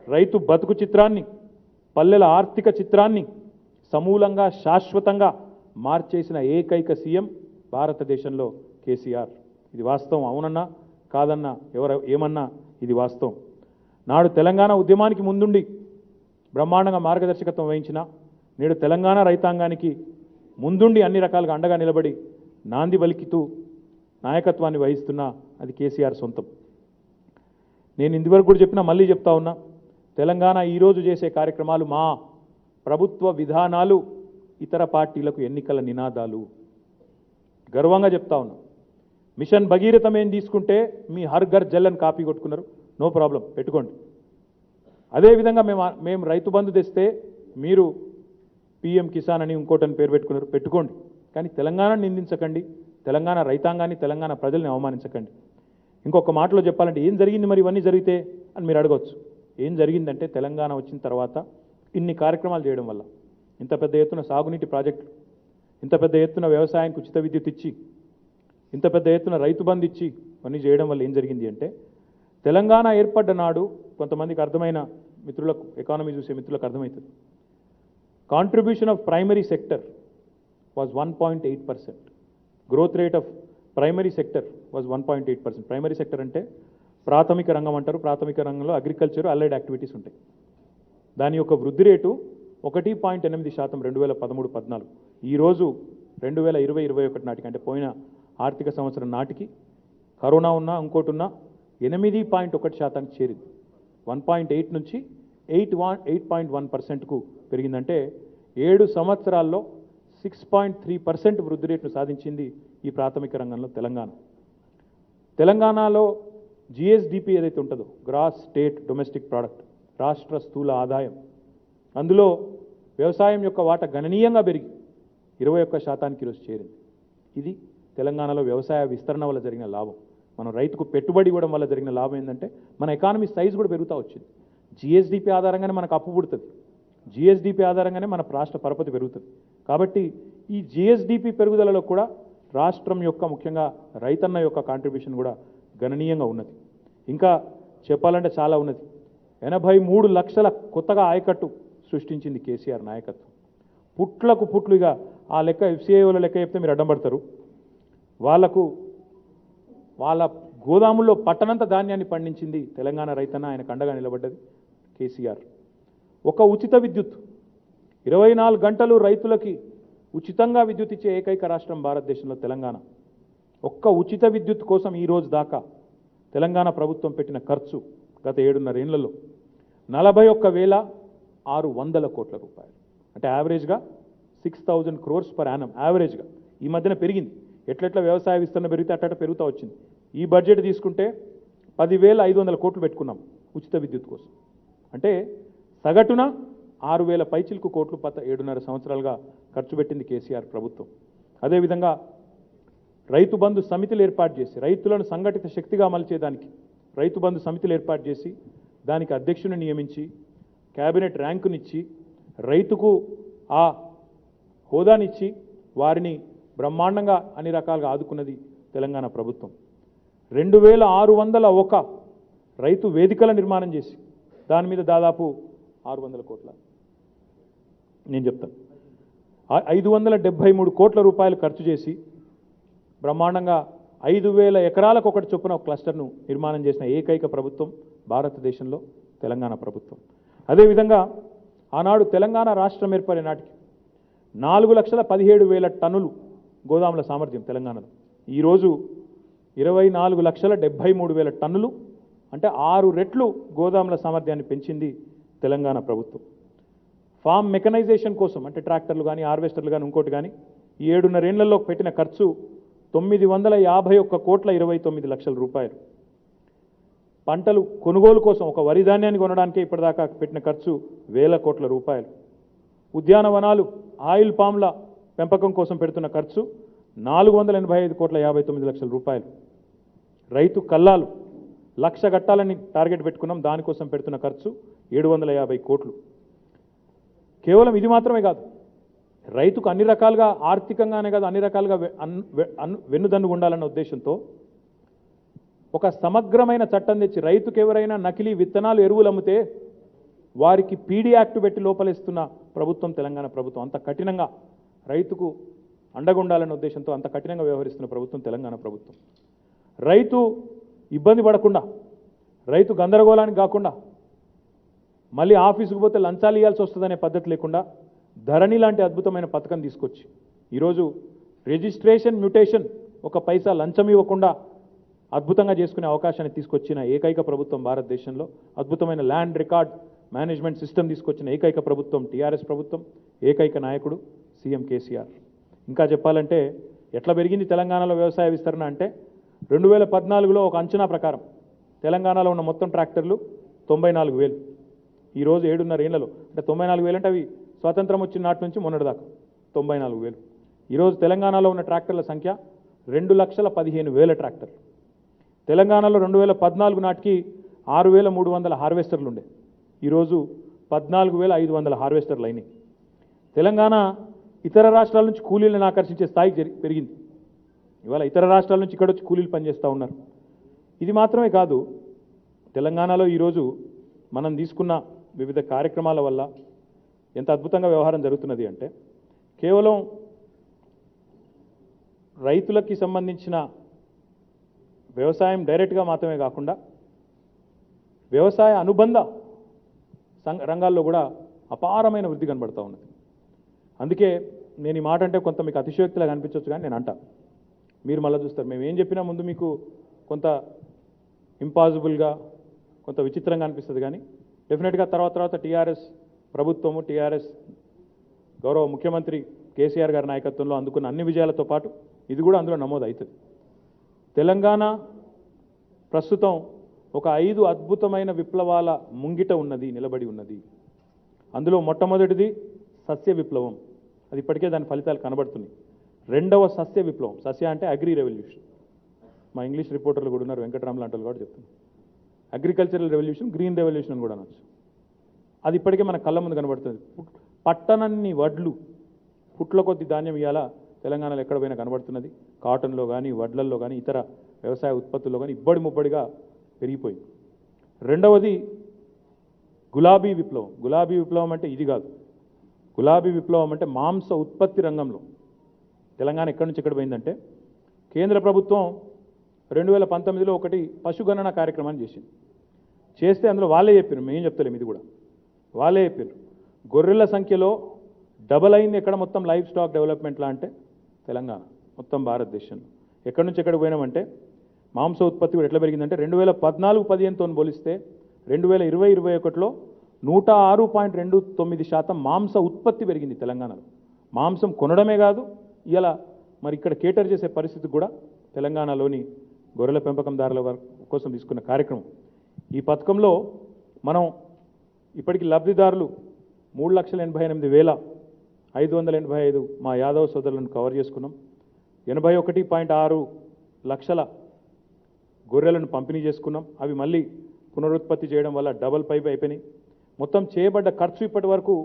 రైతు బతుకు చిత్రాన్ని, పల్లెల ఆర్థిక చిత్రాన్ని సమూలంగా, శాశ్వతంగా మార్చేసిన ఏకైక సీఎం భారతదేశంలో కేసీఆర్. ఇది వాస్తవం. అవునన్నా కాదన్నా ఎవరు ఏమన్నా ఇది వాస్తవం. నాడు తెలంగాణ ఉద్యమానికి ముందుండి బ్రహ్మాండంగా మార్గదర్శకత్వం వహించిన, నేడు తెలంగాణ రైతాంగానికి ముందుండి అన్ని రకాలుగా అండగా నిలబడి నాంది పలికితూ నాయకత్వాన్ని వహిస్తున్న అది కేసీఆర్ సొంతం. నేను ఇందువరకు కూడా చెప్పినా, మళ్ళీ చెప్తా ఉన్నా, తెలంగాణ ఈరోజు చేసే కార్యక్రమాలు మా ప్రభుత్వ విధానాలు ఇతర పార్టీలకు ఎన్నికల నినాదాలు. గర్వంగా చెప్తా ఉన్నా. మిషన్ భగీరథం ఏం తీసుకుంటే మీ హర్ ఘర్ జల్ అని కాపీ కొట్టుకున్నారు, నో ప్రాబ్లం, పెట్టుకోండి. అదేవిధంగా మేము రైతు బంధు తెస్తే మీరు పిఎం కిసాన్ అని ఇంకోటని పేరు పెట్టుకున్నారు, పెట్టుకోండి. కానీ తెలంగాణను నిందించకండి, తెలంగాణ రైతాంగాన్ని, తెలంగాణ ప్రజల్ని అవమానించకండి. ఇంకొక మాటలో చెప్పాలంటే ఏం జరిగింది మరి ఇవన్నీ జరిగితే అని మీరు అడగవచ్చు. ఏం జరిగిందంటే తెలంగాణ వచ్చిన తర్వాత ఇన్ని కార్యక్రమాలు చేయడం వల్ల, ఇంత పెద్ద ఎత్తున సాగునీటి ప్రాజెక్టులు, ఇంత పెద్ద ఎత్తున వ్యవసాయానికి ఉచిత విద్యుత్ ఇచ్చి, ఇంత పెద్ద ఎత్తున రైతు బంధు ఇచ్చి ఇవన్నీ చేయడం వల్ల ఏం జరిగింది అంటే, తెలంగాణ ఏర్పడ్డ నాడు కొంతమందికి అర్థమైన మిత్రులకు, ఎకానమీ చూసే మిత్రులకు అర్థమవుతుంది, contribution of primary sector was 1.8%. Growth rate of primary sector was 1.8%. Primary sector అంటే ప్రాథమిక రంగం అంటారు. ప్రాథమిక రంగంలో అగ్రికల్చర్, అలైడ్ యాక్టివిటీస్ ఉంటాయి. దాని యొక్క వృద్ధి రేటు 1.8% 2013-14. ఈరోజు 2020-21 నాటికి, అంటే పోయిన ఆర్థిక సంవత్సరం నాటికి, కరోనా ఉన్నా ఇంకోటి ఉన్నా 8.1% చేరింది. 1.8 నుంచి 8.1%కు పెరిగిందంటే 7 సంవత్సరాల్లో 6.3% వృద్ధి రేటును సాధించింది ఈ ప్రాథమిక రంగంలో తెలంగాణ. తెలంగాణలో జిఎస్డిపి ఏదైతే ఉంటుందో, గ్రాస్ స్టేట్ డొమెస్టిక్ ప్రోడక్ట్, రాష్ట్ర స్థూల ఆదాయం, అందులో వ్యవసాయం యొక్క వాటా గణనీయంగా పెరిగి 21% ఈరోజు చేరింది. ఇది తెలంగాణలో వ్యవసాయ విస్తరణ వల్ల జరిగిన లాభం. మనం రైతుకు పెట్టుబడి ఇవ్వడం వల్ల జరిగిన లాభం ఏంటంటే మన ఎకానమీ సైజ్ కూడా పెరుగుతూ వచ్చింది. జిఎస్డిపి ఆధారంగానే మనకు అప్పు పుడుతుంది, జిఎస్డిపి ఆధారంగానే మన రాష్ట్ర పరపతి పెరుగుతుంది. కాబట్టి ఈ జిఎస్డిపి పెరుగుదలలో కూడా రాష్ట్రం యొక్క, ముఖ్యంగా రైతన్న యొక్క కాంట్రిబ్యూషన్ కూడా గణనీయంగా ఉన్నది. ఇంకా చెప్పాలంటే చాలా ఉన్నది. 83 లక్షల కొత్తగా ఆయకట్టు సృష్టించింది కేసీఆర్ నాయకత్వం. పుట్లకు పుట్లుగా ఆ లెక్క ఎఫ్సిఐల లెక్క చెప్తే మీరు అడ్డం పడతారు. వాళ్ళ గోదాముల్లో పట్టనంత ధాన్యాన్ని పండించింది తెలంగాణ రైతన్న, ఆయనకు అండగా నిలబడ్డది కేసీఆర్. ఒక ఉచిత విద్యుత్, 24 గంటలు రైతులకి ఉచితంగా విద్యుత్ ఇచ్చే ఏకైక రాష్ట్రం భారతదేశంలో తెలంగాణ. ఒక్క ఉచిత విద్యుత్ కోసం ఈ రోజు దాకా తెలంగాణ ప్రభుత్వం పెట్టిన ఖర్చు గత 7.5 ఏళ్లలో 41,600 కోట్ల రూపాయలు. అంటే యావరేజ్గా 6,000 crores per annum యావరేజ్గా. ఈ మధ్యన పెరిగింది, ఎట్లెట్లా వ్యవసాయ విస్తరణ పెరిగితే అట్ట పెరుగుతూ వచ్చింది. ఈ బడ్జెట్ తీసుకుంటే 10,500 కోట్లు పెట్టుకున్నాం ఉచిత విద్యుత్ కోసం. అంటే సగటున 6,000 పైచిలకు కోట్లు 7.5 సంవత్సరాలుగా ఖర్చు పెట్టింది కేసీఆర్ ప్రభుత్వం. అదేవిధంగా రైతు బంధు సమితిలు ఏర్పాటు చేసి, రైతులను సంఘటిత శక్తిగా మలిచేదానికి రైతు బంధు సమితిలు ఏర్పాటు చేసి, దానికి అధ్యక్షుని నియమించి, క్యాబినెట్ ర్యాంకునిచ్చి, రైతుకు ఆ హోదానిచ్చి, వారిని బ్రహ్మాండంగా అన్ని రకాలుగా ఆదుకున్నది తెలంగాణ ప్రభుత్వం. 2,601 రైతు వేదికల నిర్మాణం చేసి, దాని మీద దాదాపు 600 కోట్ల, నేను చెప్తాను, 573 కోట్ల రూపాయలు ఖర్చు చేసి బ్రహ్మాండంగా 5,000 ఎకరాలకు ఒకటి చొప్పున ఒక క్లస్టర్ను నిర్మాణం చేసిన ఏకైక ప్రభుత్వం భారతదేశంలో తెలంగాణ ప్రభుత్వం. అదేవిధంగా ఆనాడు తెలంగాణ రాష్ట్రం ఏర్పడే నాటికి 4,17,000 టన్నులు గోదాముల సామర్థ్యం తెలంగాణలో. ఈరోజు 24,73,000 టన్నులు, అంటే 6 రెట్లు గోదాముల సామర్థ్యాన్ని పెంచింది తెలంగాణ ప్రభుత్వం. ఫామ్ మెకనైజేషన్ కోసం, అంటే ట్రాక్టర్లు కానీ హార్వెస్టర్లు కానీ ఇంకోటి కానీ, ఈ 7.5 ఏళ్లలో పెట్టిన ఖర్చు 951 కోట్ల 29 లక్షల రూపాయలు. పంటలు కొనుగోలు కోసం, ఒక వరి ధాన్యాన్ని కొనడానికే ఇప్పటిదాకా పెట్టిన ఖర్చు 1,000 కోట్ల రూపాయలు. ఉద్యానవనాలు, ఆయిల్ పామ్ల పెంపకం కోసం పెడుతున్న ఖర్చు 485 కోట్ల 59 లక్షల రూపాయలు. రైతు కల్లాలు 1,00,000 కట్టాలని టార్గెట్ పెట్టుకున్నాం, దానికోసం పెడుతున్న ఖర్చు 750 కోట్లు. కేవలం ఇది మాత్రమే కాదు, రైతుకు అన్ని రకాలుగా ఆర్థికంగానే కాదు, అన్ని రకాలుగా వెన్నుదన్నుగా ఉండాలన్న ఉద్దేశంతో ఒక సమగ్రమైన చట్టం తెచ్చి, రైతుకు ఎవరైనా నకిలీ విత్తనాలు, ఎరువులు అమ్మితే వారికి పీడీ యాక్ట్ పెట్టి లోపలేస్తున్న ప్రభుత్వం తెలంగాణ ప్రభుత్వం. అంత కఠినంగా రైతుకు అండగా ఉండాలన్న ఉద్దేశంతో అంత కఠినంగా వ్యవహరిస్తున్న ప్రభుత్వం తెలంగాణ ప్రభుత్వం. రైతు ఇబ్బంది పడకుండా, రైతు గందరగోళానికి కాకుండా, మళ్ళీ ఆఫీసుకు పోతే లంచాలు ఇవ్వాల్సి వస్తుందనే పద్ధతి లేకుండా ధరణి లాంటి అద్భుతమైన పథకం తీసుకొచ్చి ఈరోజు రిజిస్ట్రేషన్ మ్యూటేషన్ ఒక పైసా లంచం ఇవ్వకుండా అద్భుతంగా చేసుకునే అవకాశాన్ని తీసుకొచ్చిన ఏకైక ప్రభుత్వం భారతదేశంలో, అద్భుతమైన ల్యాండ్ రికార్డ్ మేనేజ్మెంట్ సిస్టమ్ తీసుకొచ్చిన ఏకైక ప్రభుత్వం టీఆర్ఎస్ ప్రభుత్వం, ఏకైక నాయకుడు సీఎం కేసీఆర్. ఇంకా చెప్పాలంటే ఎట్లా పెరిగింది తెలంగాణలో వ్యవసాయ విస్తరణ అంటే 2014లో ఒక అంచనా ప్రకారం తెలంగాణలో ఉన్న మొత్తం ట్రాక్టర్లు 94,000. ఈరోజు 7.5 ఏళ్లలో అంటే 94,000 అంటే అవి స్వాతంత్రం వచ్చిన నాటి నుంచి మొన్నటిదాకా 94,000. ఈరోజు తెలంగాణలో ఉన్న ట్రాక్టర్ల సంఖ్య 2,15,000 ట్రాక్టర్లు. తెలంగాణలో 2014 నాటికి 6,300 హార్వెస్టర్లు ఉండే, ఈరోజు 14,500 హార్వెస్టర్లు అయినాయి. తెలంగాణ ఇతర రాష్ట్రాల నుంచి కూలీలను ఆకర్షించే స్థాయికి పెరిగింది. ఇవాళ ఇతర రాష్ట్రాల నుంచి ఇక్కడ వచ్చి కూలీలు పనిచేస్తూ ఉన్నారు. ఇది మాత్రమే కాదు, తెలంగాణలో ఈరోజు మనం తీసుకున్న వివిధ కార్యక్రమాల వల్ల ఎంత అద్భుతంగా వ్యవహారం జరుగుతున్నది అంటే, కేవలం రైతులకి సంబంధించిన వ్యవసాయం డైరెక్ట్గా మాత్రమే కాకుండా వ్యవసాయ అనుబంధ రంగాల్లో కూడా అపారమైన వృద్ధి కనబడుతూ ఉన్నది. అందుకే నేను ఈ మాట అంటే కొంత మీకు అతిశయోక్తిలాగా అనిపించవచ్చు, కానీ నేను అంటా, మీరు మళ్ళీ చూస్తారు. మేము ఏం చెప్పినా ముందు మీకు కొంత ఇంపాసిబుల్గా, కొంత విచిత్రంగా అనిపిస్తుంది, కానీ డెఫినెట్గా తర్వాత టీఆర్ఎస్ ప్రభుత్వము, టీఆర్ఎస్ గౌరవ ముఖ్యమంత్రి కేసీఆర్ గారి నాయకత్వంలో అందుకున్న అన్ని విజయాలతో పాటు ఇది కూడా అందులో నమోదు అవుతుంది. తెలంగాణ ప్రస్తుతం ఒక 5 అద్భుతమైన విప్లవాల ముంగిట ఉన్నది, నిలబడి ఉన్నది. అందులో మొట్టమొదటిది సస్య విప్లవం. అది ఇప్పటికే దాని ఫలితాలు కనబడుతున్నాయి. రెండవ సస్య విప్లవం, సస్య అంటే అగ్రి రెవల్యూషన్. మా ఇంగ్లీష్ రిపోర్టర్లు కూడా ఉన్నారు, వెంకటరామ్ లాంటి వాళ్ళు కూడా చెప్తున్నారు. అగ్రికల్చరల్ రెవల్యూషన్, గ్రీన్ రెవల్యూషన్ అని కూడా అనొచ్చు. అది ఇప్పటికే మన కళ్ళ ముందు కనబడుతుంది. పట్టణన్ని వడ్లు, పుట్ల కొద్ది ధాన్యం ఇవాళ తెలంగాణలో ఎక్కడ పోయినా కనబడుతున్నది. కాటన్లో కానీ, వడ్లల్లో కానీ, ఇతర వ్యవసాయ ఉత్పత్తుల్లో కానీ ఇబ్బడి ముబ్బడిగా పెరిగిపోయింది. రెండవది గులాబీ విప్లవం. గులాబీ విప్లవం అంటే ఇది కాదు. గులాబీ విప్లవం అంటే మాంస ఉత్పత్తి రంగంలో తెలంగాణ ఎక్కడి నుంచి ఎక్కడ పోయిందంటే, కేంద్ర ప్రభుత్వం 2019లో ఒకటి పశుగణన కార్యక్రమాన్ని చేస్తే అందులో వాళ్ళే చెప్పారు, మేము చెప్తలేము, ఇది కూడా వాళ్ళే చెప్పారు, గొర్రెల సంఖ్యలో డబల్ అయింది ఎక్కడ మొత్తం లైఫ్ స్టాక్ డెవలప్మెంట్లా అంటే తెలంగాణ, మొత్తం భారతదేశంలో. ఎక్కడి నుంచి ఎక్కడ పోయినామంటే మాంస ఉత్పత్తి కూడా ఎట్లా పెరిగిందంటే 2014-15తో పోలిస్తే 2020-21లో 106.29% మాంస ఉత్పత్తి పెరిగింది తెలంగాణలో. మాంసం కొనడమే కాదు, ఇలా మరి ఇక్కడ కేటర్ చేసే పరిస్థితి కూడా తెలంగాణలోని గొర్రెల పెంపకందారుల కోసం తీసుకున్న కార్యక్రమం. ఈ పథకంలో మనం ఇప్పటికి లబ్ధిదారులు 3,88,585 మా యాదవ్ సోదరులను కవర్ చేసుకున్నాం. 81.6 లక్షల గొర్రెలను పంపిణీ చేసుకున్నాం. అవి మళ్ళీ పునరుత్పత్తి చేయడం వల్ల డబల్ పైప్ అయిపోయినాయి. మొత్తం చేయబడ్డ ఖర్చు ఇప్పటి వరకు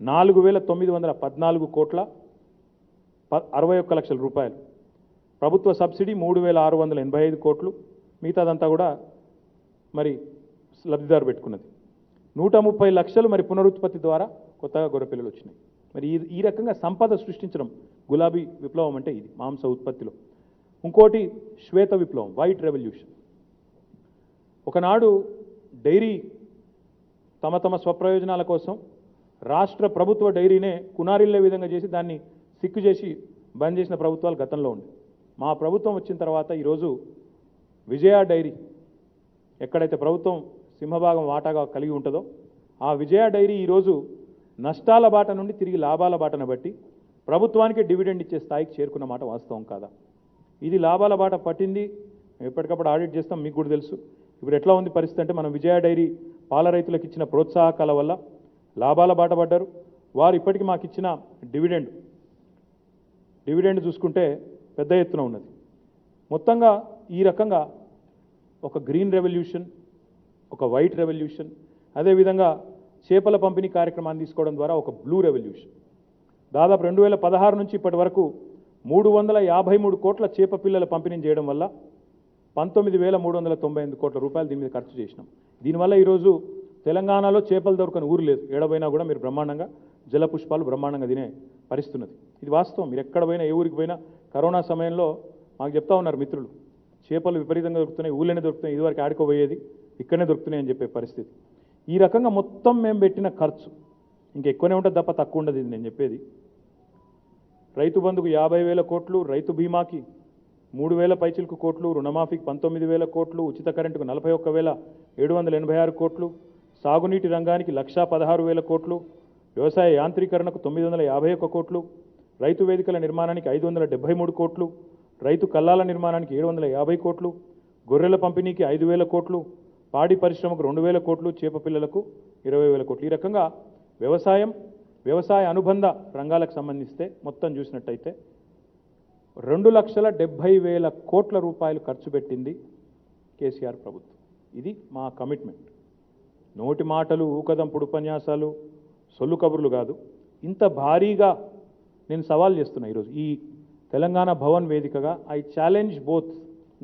4,914 కోట్ల 61 లక్షల రూపాయలు. ప్రభుత్వ సబ్సిడీ 3,685 కోట్లు. మిగతాదంతా కూడా మరి లబ్ధిదారు పెట్టుకున్నది. 130 లక్షలు మరి పునరుత్పత్తి ద్వారా కొత్తగా గొర్రెపిల్లలు వచ్చినాయి. మరి ఈ రకంగా సంపద సృష్టించడం గులాబీ విప్లవం అంటే ఇది మాంస ఉత్పత్తిలో. ఇంకోటి శ్వేత విప్లవం, వైట్ రెవల్యూషన్. ఒకనాడు డైరీ తమ స్వప్రయోజనాల కోసం రాష్ట్ర ప్రభుత్వ డైరీనే కునారిల్లే విధంగా చేసి దాన్ని సిక్కు చేసి బంద్ చేసిన ప్రభుత్వాలు గతంలో ఉండే. మా ప్రభుత్వం వచ్చిన తర్వాత ఈరోజు విజయ డైరీ ఎక్కడైతే ప్రభుత్వం సింహభాగం వాటాగా కలిగి ఉంటుందో ఆ విజయ డైరీ ఈరోజు నష్టాల బాట నుండి తిరిగి లాభాల బాటను బట్టి ప్రభుత్వానికి డివిడెండ్ ఇచ్చే స్థాయికి చేరుకున్న మాట వాస్తవం కాదా? ఇది లాభాల బాట పట్టింది, ఎప్పటికప్పుడు ఆడిట్ చేస్తాం, మీకు కూడా తెలుసు. ఇప్పుడు ఎట్లా ఉంది పరిస్థితి అంటే, మనం విజయ డైరీ పాల రైతులకు ఇచ్చిన ప్రోత్సాహకాల వల్ల లాభాల బాట పడ్డారు. వారు ఇప్పటికీ మాకు ఇచ్చిన డివిడెండ్ చూసుకుంటే పెద్ద ఎత్తున ఉన్నది. మొత్తంగా ఈ రకంగా ఒక గ్రీన్ రెవల్యూషన్, ఒక వైట్ రెవల్యూషన్, అదేవిధంగా చేపల పంపిణీ కార్యక్రమాన్ని తీసుకోవడం ద్వారా ఒక బ్లూ రెవల్యూషన్. దాదాపు 2016 నుంచి ఇప్పటి వరకు 353 కోట్ల చేప పిల్లల పంపిణీ చేయడం వల్ల 19,398 కోట్ల రూపాయలు దీని మీద ఖర్చు చేసినాం. దీనివల్ల ఈరోజు తెలంగాణలో చేపలు దొరకని ఊరు లేదు. ఎడబోయినా కూడా మీరు బ్రహ్మాండంగా జలపుష్పాలు బ్రహ్మాండంగా తినే పరిస్థితున్నది. ఇది వాస్తవం. మీరు ఎక్కడ పోయినా, ఏ ఊరికి పోయినా కరోనా సమయంలో మాకు చెప్తా ఉన్నారు మిత్రులు, చేపలు విపరీతంగా దొరుకుతున్నాయి, ఊళ్ళనే దొరుకుతున్నాయి, ఇదివరకు ఆడుకోబోయేది ఇక్కడనే దొరుకుతున్నాయి అని చెప్పే పరిస్థితి. ఈ రకంగా మొత్తం మేము పెట్టిన ఖర్చు ఇంకా ఎక్కువనే ఉంటుంది తప్ప తక్కువ ఉండదు. ఇది నేను చెప్పేది. రైతు బంధుకు 50,000 కోట్లు, రైతు బీమాకి 3,000 పైచిలకు కోట్లు, రుణమాఫీకి 19,000 కోట్లు, ఉచిత కరెంటుకు 41,786 కోట్లు, సాగునీటి రంగానికి 1,16,000 కోట్లు, వ్యవసాయ యాంత్రీకరణకు 951 కోట్లు, రైతు వేదికల నిర్మాణానికి 573 కోట్లు, రైతు కల్లాల నిర్మాణానికి 750 కోట్లు, గొర్రెల పంపిణీకి 5,000 కోట్లు, పాడి పరిశ్రమకు 2,000 కోట్లు, చేప పిల్లలకు 20,000 కోట్లు. ఈ రకంగా వ్యవసాయ అనుబంధ రంగాలకు సంబంధిస్తే మొత్తం చూసినట్టయితే 2,70,000 కోట్ల రూపాయలు ఖర్చు పెట్టింది కేసీఆర్ ప్రభుత్వం. ఇది మా కమిట్మెంట్. నోటి మాటలు, ఊకదంపుడు ఉపన్యాసాలు, సొల్లు కబుర్లు కాదు. ఇంత భారీగా నేను సవాల్ చేస్తున్నా ఈరోజు ఈ తెలంగాణ భవన్ వేదికగా. I challenge both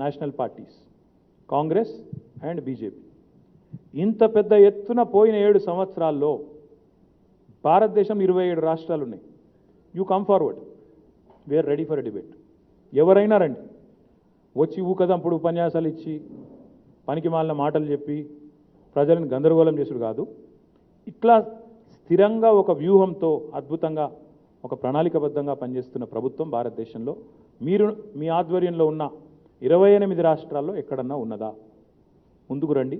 national parties, Congress and BJP. ఇంత పెద్ద ఎత్తున పోయిన 7 సంవత్సరాల్లో భారతదేశం 27 రాష్ట్రాలు ఉన్నాయి. You come forward, we are ready for a debate. ఎవరైనా రండి, వచ్చి ఊకదంపుడు ఉపన్యాసాలు ఇచ్చి పనికి మాలిన మాటలు చెప్పి ప్రజలను గందరగోళం చేసుడు కాదు. ఇట్లా స్థిరంగా ఒక వ్యూహంతో అద్భుతంగా ఒక ప్రణాళికబద్ధంగా పనిచేస్తున్న ప్రభుత్వం భారతదేశంలో మీరు మీ ఆధ్వర్యంలో ఉన్న 28 రాష్ట్రాల్లో ఎక్కడన్నా ఉన్నదా? ముందుకు రండి,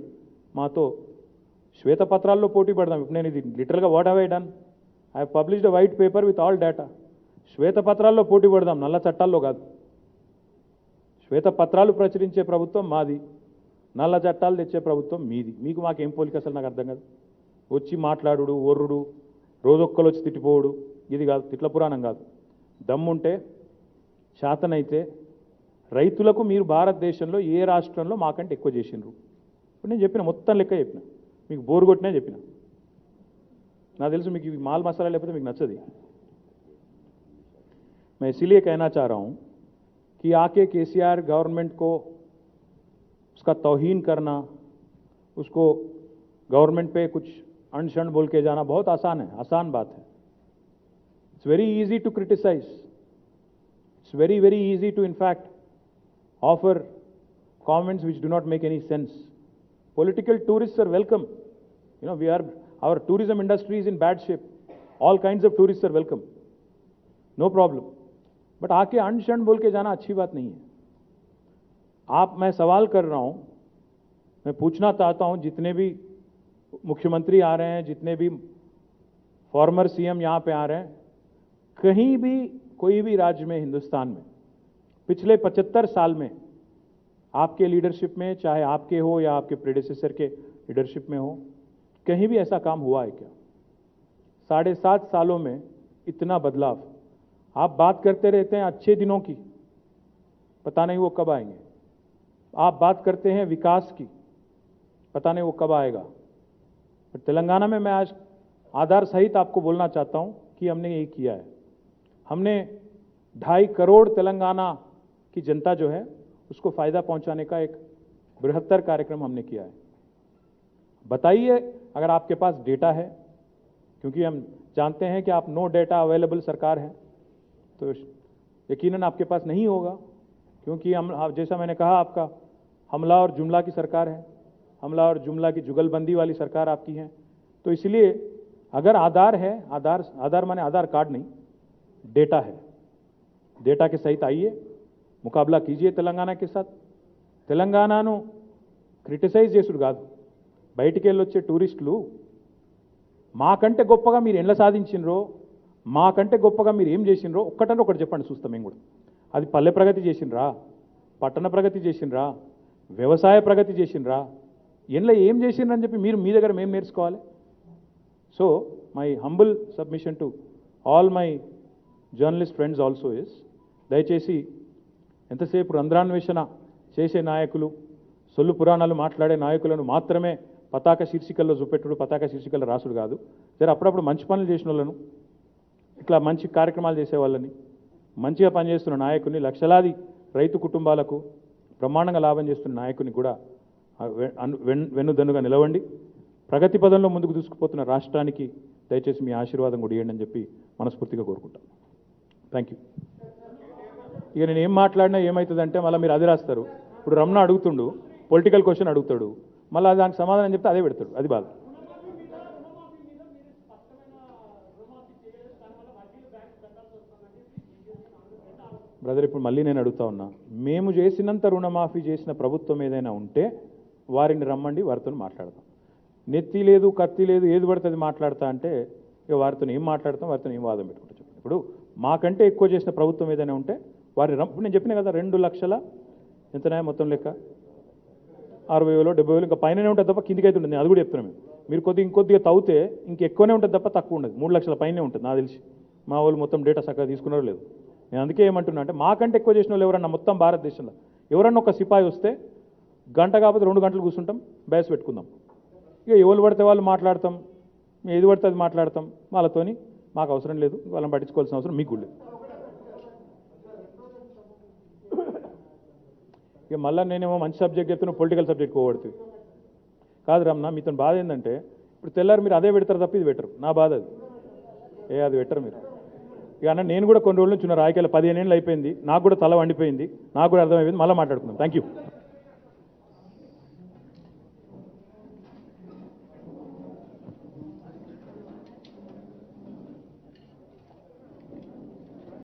మాతో శ్వేతపత్రాల్లో పోటీ పడదాం. ఇప్పుడు నేను ఇది లిటరల్గా what have I done? I have published a white paper with all data. శ్వేతపత్రాల్లో పోటీ పడదాం, నల్ల చట్టాల్లో కాదు. శ్వేతపత్రాలు ప్రచురించే ప్రభుత్వం మాది, నల్ల చట్టాలు తెచ్చే ప్రభుత్వం మీది. మీకు మాకేం పోలిక అసలు నాకు అర్థం కాదు. వచ్చి మాట్లాడు, ఒర్రుడు, రోజొక్కలు వచ్చి తిట్టిపోవుడు, ఇది కాదు. తిట్ల పురాణం కాదు. దమ్ముంటే శాతనైతే రైతులకు మీరు భారతదేశంలో ఏ రాష్ట్రంలో మాకంటే ఎక్కువ చేసిండ్రు? ఇప్పుడు నేను చెప్పిన మొత్తం లెక్క చెప్పిన, మీకు బోరు కొట్టినే చెప్పిన. నాకు తెలుసు మీకు ఈ మాల్ మసాలా లేకపోతే మీకు నచ్చది. मैं इसीलिए कहना चाह रहा हूं कि आके केसीआर गवर्नमेंट को उसका तौहीन करना, उसको गवर्नमेंट पे कुछ अनशन बोल के जाना बहुत आसान है, आसान बात है. It's very easy to criticize. It's very, very easy to in fact offer comments which do not make any sense. Political tourists are welcome. You know, our tourism industry is in bad shape. All kinds of tourists are welcome. No problem. But आके अनशन बोल के जाना अच्छी बात नहीं है. मैं सवाल कर रहा हूं, मैं पूछना चाहता हूं, जितने भी मुख्यमंत्री आ रहे हैं, जितने भी फॉर्मर सीएम यहां पे आ रहे हैं, कहीं भी कोई भी राज्य में हिंदुस्तान में पिछले 75 साल में आपके लीडरशिप में, चाहे आपके हो या आपके प्रेडेसेसर के लीडरशिप में हो, कहीं भी ऐसा काम हुआ है क्या? 7.5 सालों में इतना बदलाव. आप बात करते रहते हैं अच्छे दिनों की, पता नहीं वो कब आएंगे. आप बात करते हैं विकास की, पता नहीं वो कब आएगा. पर तेलंगाना में मैं आज आधार सहित आपको बोलना चाहता हूं कि हमने यही किया है. हमने 2.5 करोड़ तेलंगाना की जनता जो है उसको फायदा पहुंचाने का एक बृहत्तर कार्यक्रम हमने किया है. बताइए अगर आपके पास डेटा है, क्योंकि हम जानते हैं कि आप नो डेटा अवेलेबल सरकार है, तो यकीनन आपके पास नहीं होगा, क्योंकि हम जैसा मैंने कहा आपका हमला और जुमला की सरकार है, हमला और जुमला की जुगलबंदी वाली सरकार आपकी है. तो इसलिए अगर आधार है, आधार माने आधार कार्ड नहीं, डेटा है, डेटा के सहित आइए, मुकाबला कीजिए तेलंगाना के साथ. తెలంగాణను క్రిటిసైజ్ చేసుడు కాదు. బయటికి వెళ్ళొచ్చే టూరిస్టులు మాకంటే గొప్పగా మీరు ఎట్లా సాధించినరో, మాకంటే గొప్పగా మీరు ఏం చేసినరో ఒక్కటంటే ఒకటి చెప్పండి, చూస్తాం మేము కూడా. అది పల్లె ప్రగతి చేసినరా, పట్టణ ప్రగతి చేసినరా, వ్యవసాయ ప్రగతి చేసినరా, ఇంట్లో ఏం చేసినరని చెప్పి మీరు మీ దగ్గర మేము నేర్చుకోవాలి. So my humble submission to all my journalist friends also is, దయచేసి ఎంతసేపు రంధ్రాన్వేషణ చేసే నాయకులు, సొల్లు పురాణాలు మాట్లాడే నాయకులను మాత్రమే పతాక శీర్షికల్లో చూపెట్టుడు, పతాక శీర్షికల్లో రాసుడు కాదు. సరే, అప్పుడప్పుడు మంచి పనులు చేసిన వాళ్ళను, ఇట్లా మంచి కార్యక్రమాలు చేసేవాళ్ళని, మంచిగా పనిచేస్తున్న నాయకుని, లక్షలాది రైతు కుటుంబాలకు బ్రహ్మాండంగా లాభం చేస్తున్న నాయకుని కూడా వెన్నుదన్నుగా నిలవండి. ప్రగతి పదంలో ముందుకు దూసుకుపోతున్న రాష్ట్రానికి దయచేసి మీ ఆశీర్వాదం కూడా ఇవ్వండి అని చెప్పి మనస్ఫూర్తిగా కోరుకుంటాను. Thank you. ఇక నేను ఏం మాట్లాడినా ఏమవుతుందంటే మళ్ళీ మీరు అది రాస్తారు, ఇప్పుడు రమణ అడుగుతుండు, పొలిటికల్ క్వశ్చన్ అడుగుతాడు, మళ్ళీ దానికి సమాధానం చెప్తే అదే పెడతాడు. అది బాధ. బ్రదర్, ఇప్పుడు మళ్ళీ నేను అడుగుతా ఉన్నా, మేము చేసినంత రుణమాఫీ చేసిన ప్రభుత్వం ఏదైనా ఉంటే వారిని రమ్మండి, వారితో మాట్లాడతాం. నెత్తి లేదు, కత్తి లేదు, ఏది పడుతుంది మాట్లాడతా అంటే ఇక వారితో ఏం మాట్లాడతాం, వారితో ఏం వాదం పెట్టుకుంటా చెప్పండి. ఇప్పుడు మాకంటే ఎక్కువ చేసిన ప్రభుత్వం ఏదైనా ఉంటే వారి ఇప్పుడు నేను చెప్పిన కదా, 2 లక్షల ఎంతనా మొత్తం లెక్క 60,000 70,000 ఇంకా పైననే ఉంటుంది తప్ప కిందికి అయితే ఉంటుంది. అది కూడా చెప్తున్నాను. మీరు ఇంకొద్దిగా తవ్వుతే ఇంకెక్కువనే ఉంటుంది తప్ప తక్కువ ఉండదు. 3 లక్షల పైనే ఉంటుంది నాకు తెలిసి. మా వాళ్ళు మొత్తం డేటా చక్కగా తీసుకున్నారో లేదు. నేను అందుకే ఏమంటున్నా అంటే మాకంటే ఎక్కువ చేసిన వాళ్ళు ఎవరన్నా మొత్తం భారతదేశంలో ఎవరన్నా ఒక సిపాయి వస్తే గంట కాకపోతే 2 గంటలు కూర్చుంటాం, బ్యాస్ పెట్టుకుందాం. ఇక ఎవరు పడితే వాళ్ళు మాట్లాడతాం, ఏది పడితే అది మాట్లాడతాం. వాళ్ళతోని మాకు అవసరం లేదు, వాళ్ళని పట్టించుకోవాల్సిన అవసరం మీకు లేదు. ఇక మళ్ళీ నేనేమో మంచి సబ్జెక్ట్ చెప్తున్నా, పొలిటికల్ సబ్జెక్ట్ పోగొడుతుంది. కాదు రమణ, మీతో బాధ ఏంటంటే ఇప్పుడు తెల్లారు మీరు అదే పెడతారు తప్ప ఇది పెట్టరు. నా బాధ అది. అది పెట్టరు మీరు. ఇక అన్న నేను కూడా కొన్ని రోజుల నుంచి ఉన్న రాజకీయాలు 15 ఏళ్ళు అయిపోయింది, నాకు కూడా తల వండిపోయింది, నాకు కూడా అర్థమైపోయింది. మళ్ళీ మాట్లాడుకుందాం. Thank you.